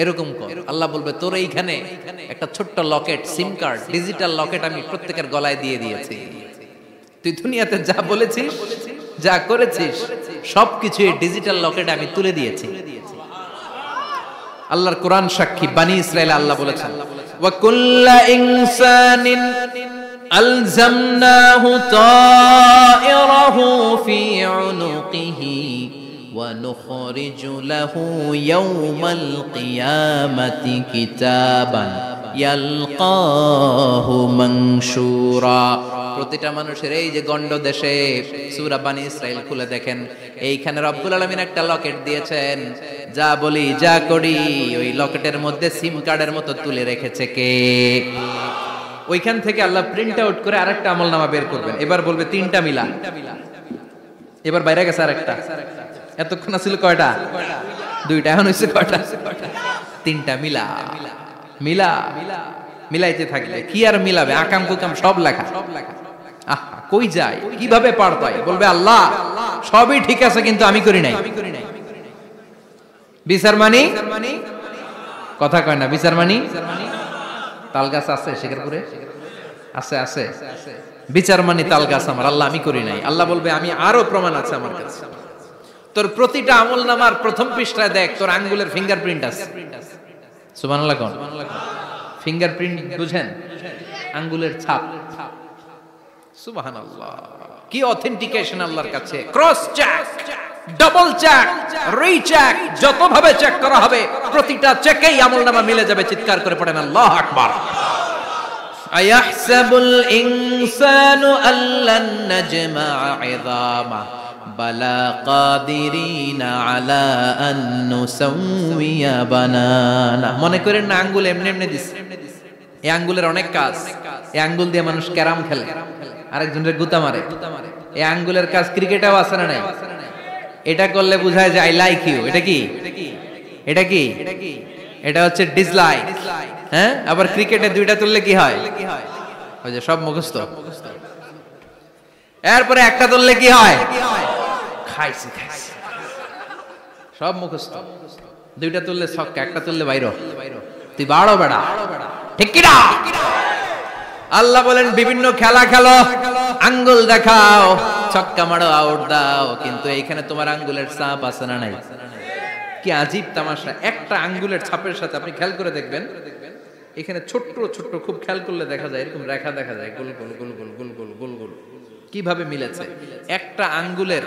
এরকম কর। আল্লাহ বলবে তোর এইখানে একটা ছোট্ট লকেট, সিম কার্ড, ডিজিটাল লকেট আমি প্রত্যেকের গলায় দিয়ে দিয়েছি। তুই দুনিয়াতে যা বলেছিস, যা করেছিস, সবকিছু এই ডিজিটাল লকেটে আমি তুলে দিয়েছি। আল্লাহর কোরআন সাক্ষী, বানি ইসরাইল আল্লাহ বলেছেন ওয়া কুল্লা ইনসানিন আলজামনাহু তায়রাহু ফি উনুকিহি ওয়া নুখরিজু লাহু ইয়াওমাল কিয়ামাতি কিতাবান ইয়ালকাহু মানশুরা। প্রতিটা মানুষের এই যে গন্ড দেশে সূরা বানি ইসরাইল খুলে দেখেন, এইখানে রব্বুল আলামিন একটা লকেট দিয়েছেন। যা বলি যা করি ওই লকেটের মধ্যে সিম কার্ডের মতো তুলে রেখেছে কে? ওইখান থেকে আল্লাহ প্রিন্ট আউট করে আরেকটা আমলনামা বের করবেন। এবার বলবে তিনটা মিলা। এবার বাইরে গেছে আরেকটা। এতক্ষণ ছিল কয়টা? দুইটা। এখন হইছে কয়টা? তিনটা মিলা। মিলা মিলাইতে থাকলে কি আর মিলাবে? আকাম কুকাম সব লেখা। কই যায়, কিভাবে পার পায়? বলবে আল্লাহ সবই ঠিক আছে কিন্তু আমি করি নাই। বিচার মানি কথা কয় না। বিচার মানি তাল গাছ আছে শেখরপুরে? আছে আছে। বিচার মানি তাল গাছ আমার। আল্লাহ আমি করি নাই। আল্লাহ বলবে আমি আরো প্রমাণ আছে আমার কাছে। তোর প্রতিটা আমলনামার প্রথম পৃষ্ঠায় দেখ তোর আঙ্গুলের ফিঙ্গারপ্রিন্ট আছে। সুবহানাল্লাহ কোন? ফিঙ্গারপ্রিন্ট বুঝেন? আঙ্গুলের ছাপ। সুবহানাল্লাহ, কি অথেন্টিকেশন আল্লাহর কাছে। Cross check, double check, recheck, যতভাবে চেক করা হবে প্রতিটা চেকেই আমলনামা মিলে যাবে। চিৎকার করে পড়েন আল্লাহু আকবার। আয়াহসাবুল ইনসানু আল্লান নাজমা'a 'ইযামা বালা কাদিরিনা আলা আন নুসাউইয়া বানানা। মনে করেন না আঙ্গুল এমনি এমনি দিছে। এই আঙ্গুলের অনেক কাজ। এই আঙ্গুল দিয়ে মানুষ ক্যারাম খেলে, আরেকজনের গুতা মারে। এই আঙ্গুলের কাজ ক্রিকেটেও আছে না নাই? এটা করলে বোঝায় যে আই লাইক ইউ। এটা কি? এটা কি? এটা হচ্ছে ডিসলাইক। হ্যাঁ, আবার ক্রিকেটে দুইটা তুললে কি হয়? ওই যে সব মুখস্থ। এরপরে একটা তুললে কি হয়? খাইছে খাইছে, সব মুখস্থ। দুইটা তুললে ছক্কা, একটা তুললে বাইরো। তুই বাড়ো বেড়া, ঠিক কি না? আল্লাহ বলেন বিভিন্ন খেলা খেলো, আঙ্গুল দেখাও, ছক্কা মারো, আউট দাও, কিন্তু এইখানে তোমার আঙ্গুলের ছাপ আছে না নাই? কি আজীব তামাশা। একটা আঙ্গুলের ছাপের সাথে আপনি খেয়াল করে দেখবেন, এখানে ছোট্ট ছোট্ট, খুব খেয়াল করলে দেখা যায় এরকম রেখা দেখা যায়, গোল গোল গোল গোল গোল গোল গোল গোল। কিভাবে মিলেছে? একটা আঙ্গুলের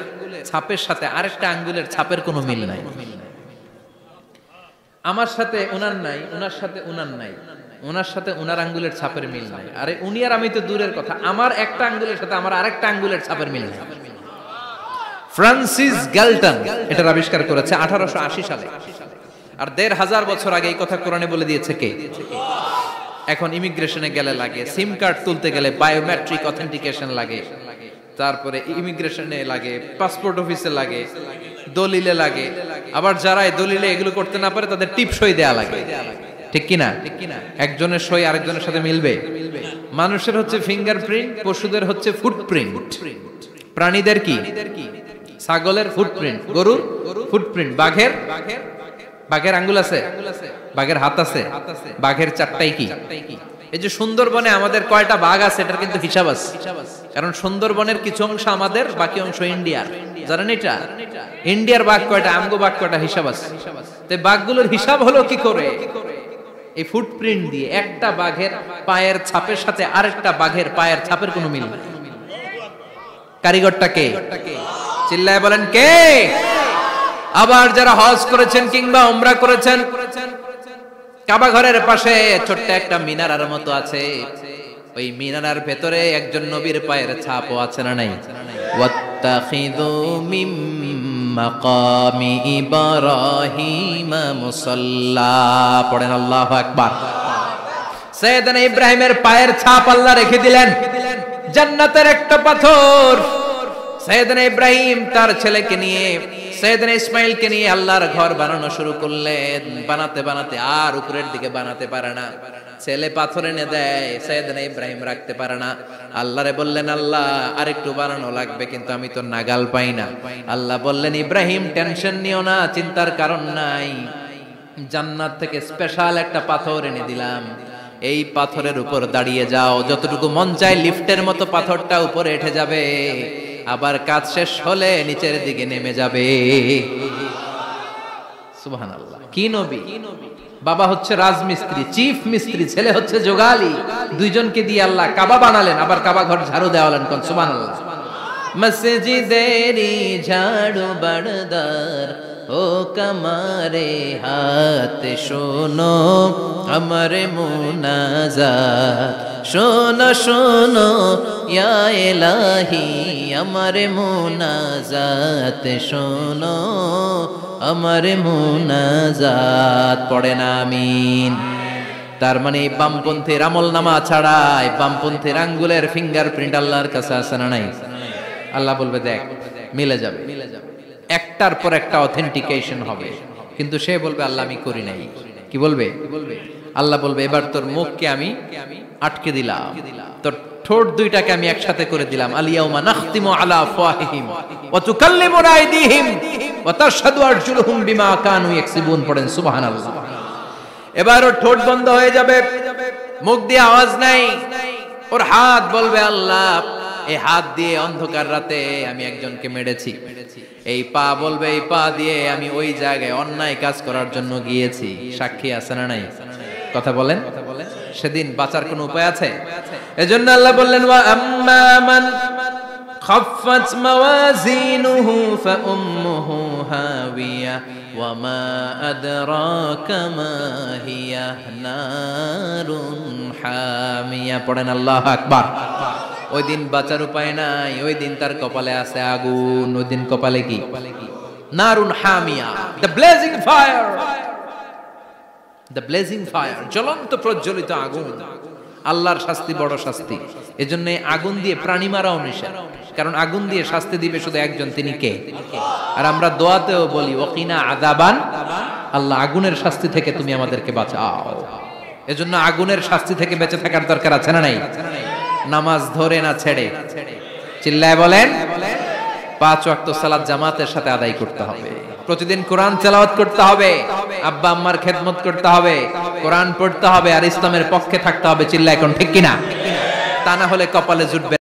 ছাপের সাথে আরেকটা আঙ্গুলের ছাপের কোনো মিল নাই। আমার সাথে ওনার নাই, ওনার সাথে ওনার নাই, ওনার সাথে ওনার আঙ্গুলের ছাপের মিল নাই। আরে উনি আর আমি তো দূরের কথা, আমার একটা আঙ্গুলের সাথে আমার আরেকটা আঙ্গুলের ছাপের মিল নাই। ফ্রান্সিস গ্যালটন এটার আবিষ্কার করেছে 1880 সালে। আর 1500 বছর আগে এই কথা কোরআনে বলে দিয়েছে কে? এখন ইমিগ্রেশনে গেলে লাগে, সিম কার্ড তুলতে গেলে বায়োমেট্রিক অথেন্টিকেশন লাগে, তারপরে ইমিগ্রেশনে লাগে, পাসপোর্ট অফিসে লাগে, দলিলে লাগে, আবার যারা এই দলিলে এগুলো করতে না পারে তাদের টিপ সই দেয়া লাগে, ঠিক কিনা? একজনের সই আরেকজনের সাথে মিলবে? মানুষের হচ্ছে ফিঙ্গারপ্রিন্ট, পশুদের হচ্ছে ফুটপ্রিন্ট, প্রাণীদের কি? ছাগলের ফুটপ্রিন্ট, গরুর ফুটপ্রিন্ট, বাঘের আঙ্গুল আছে, বাঘের হাত আছে, বাঘের চারটাই কি? এই যে সুন্দরবনে আমাদের কয়টা বাঘ আছে এটার কিন্তু হিসাব আছে, কারণ সুন্দরবনের কিছু অংশ আমাদের, বাকি অংশ ইন্ডিয়ার। জানেন এটা? ইন্ডিয়ার বাঘ কয়টা, আমগো বাঘ কয়টা, হিসাব আছে। তো বাঘগুলোর হিসাব হলো কি করে? এই ফুটপ্রিন্ট দিয়ে। একটা বাঘের পায়ের ছাপের সাথে আরেকটা বাঘের পায়ের ছাপের কোনো মিল নেই। কারিগরটা কে? চিল্লায় বলেন কে? আবার যারা হজ করেছেন কিংবা উমরা করেছেন, কাবা ঘরের পাশে ছোট্ট একটা মিনারার মতো আছে, ওই মিনারার ভেতরে একজন নবীর পায়ের ছাপও আছে না নাই? ওয়াত্তাখিযু মিম মাকামি ইব্রাহিম মুসাল্লা, পড়েন আল্লাহু আকবার। সাইয়েদনা ইব্রাহিমের পায়ের ছাপ আল্লাহ রেখে দিলেন জান্নাতের একটা পাথর। সাইয়েদনা ইব্রাহিম তার ছেলেকে নিয়ে, সাইয়েদনা ইসমাইলকে নিয়ে আল্লাহর ঘর বানানো শুরু করলেন। বানাতে বানাতে আর উপরের দিকে বানাতে পারে না, ছেলে পাথর এনে দেয়, সাইয়েদনা ইব্রাহিম রাখতে পারে না। আল্লাহরে বললেন, আল্লাহ আরেকটু বানানো লাগবে, কিন্তু আমি তো নাগাল পাই না। আল্লাহ বললেন, ইব্রাহিম টেনশন নিও না, চিন্তার কারণ নাই, জান্নাত থেকে স্পেশাল একটা পাথর এনে দিলাম, এই পাথরের উপর দাঁড়িয়ে যাও, যতটুকু মন চায় লিফটের মতো পাথরটা উপরে উঠে যাবে, আবার কাজ শেষ হলে নিচের দিকে নেমে যাবে। সুবহানাল্লাহ। কি নবী! বাবা হচ্ছে রাজমিস্ত্রি, চিফ মিস্ত্রি, ছেলে হচ্ছে যোগালী, দুইজনকে দিয়ে আল্লাহ কাবা বানালেন, আবার কাবা ঘর ঝাড়ু দেওয়ালেন। কোন সুবহানাল্লাহ। মসজিদেরি ঝাড়ু বারদার ও কমারে হাত, শোনো আমার মুনাজাত, শোনো শোনো ইয়া ইলাহি আমার মুনাজাত, শোনো আমার মুনাজাত, পড়েন আমিন। তার মানে বামপন্থীর আমল নামা ছাড়াই বামপন্থীর আঙ্গুলের ফিঙ্গারপ্রিন্ট আল্লাহর কাছে আছে না নাই? আল্লাহ বলবে দেখ মিলে যাবে, একটার পর একটা অথেন্টিকেশন হবে, কিন্তু সে বলবে আল্লাহ আমি করি নাই। কি বলবে? আল্লাহ বলবে এবার তোর মুখকে আমি আটকে দিলাম, তোর ঠোঁট দুইটাকে আমি একসাথে করে দিলাম। আলিয়াউমা নাখতিমু আলা আফওয়াহিহিম ওয়া তুকাল্লিমুনা আইদিহিম ওয়া তাশহাদু আরজুলুহুম বিমা কানু ইয়াকসিবুন, পড়েন সুবহানাল্লাহ। এবার ওর ঠোঁট বন্ধ হয়ে যাবে, মুখ দিয়ে আওয়াজ নাই, ওর হাত বলবে আল্লাহ এই হাত দিয়ে অন্ধকার রাতে আমি একজনকে মেরেছি, এই পা বলবে এই পা দিয়ে আমি ওই জায়গায় অন্যায় কাজ করার জন্য গিয়েছি। সাক্ষী আছে না নাই? কথা বলেন। সেদিন বাঁচার কোনো উপায় আছে? এজন্য আল্লাহ বললেন, ওয়া আম্মা মান খাফফাত মাওয়াজিনুহু ফাউম্মুহু হাবিয়া ওয়া মা আদরাকা মা হিয়া নারুন হামিয়া, পড়েন আল্লাহু আকবার। ওই দিন বাঁচার উপায় নাই, ওই দিন তার কপালে আছে আগুন। ওই দিন কপালে কি? নারুন হামিয়া, the blazing fire, the blazing fire, জ্বলন্ত প্রজ্বলিত আগুন। আল্লাহর শাস্তি বড় শাস্তি, এজন্য আগুন দিয়ে প্রাণী মারাও নিষেধ, কারণ আগুন দিয়ে শাস্তি দিবে শুধু একজন, তিনি কে? আর আমরা দোয়াতেও বলি ওয়াকিনা আযাবান, আল্লাহ আগুনের শাস্তি থেকে তুমি আমাদেরকে বাঁচাও। এজন্য আগুনের শাস্তি থেকে বেঁচে থাকার দরকার আছে না নাই? নামাজ ধরে না ছেড়ে, চিল্লায় বলেন, 5 ওয়াক্ত সালাত জামাতের সাথে আদায় করতে হবে, প্রতিদিন কোরআন তেলাওয়াত করতে হবে, আব্বা আম্মার খেদমত করতে হবে, কোরআন পড়তে হবে, আর ইসলামের পক্ষে থাকতে হবে। চিল্লায় কোন ঠিক কিনা? তা না হলে কপালে জুটবে।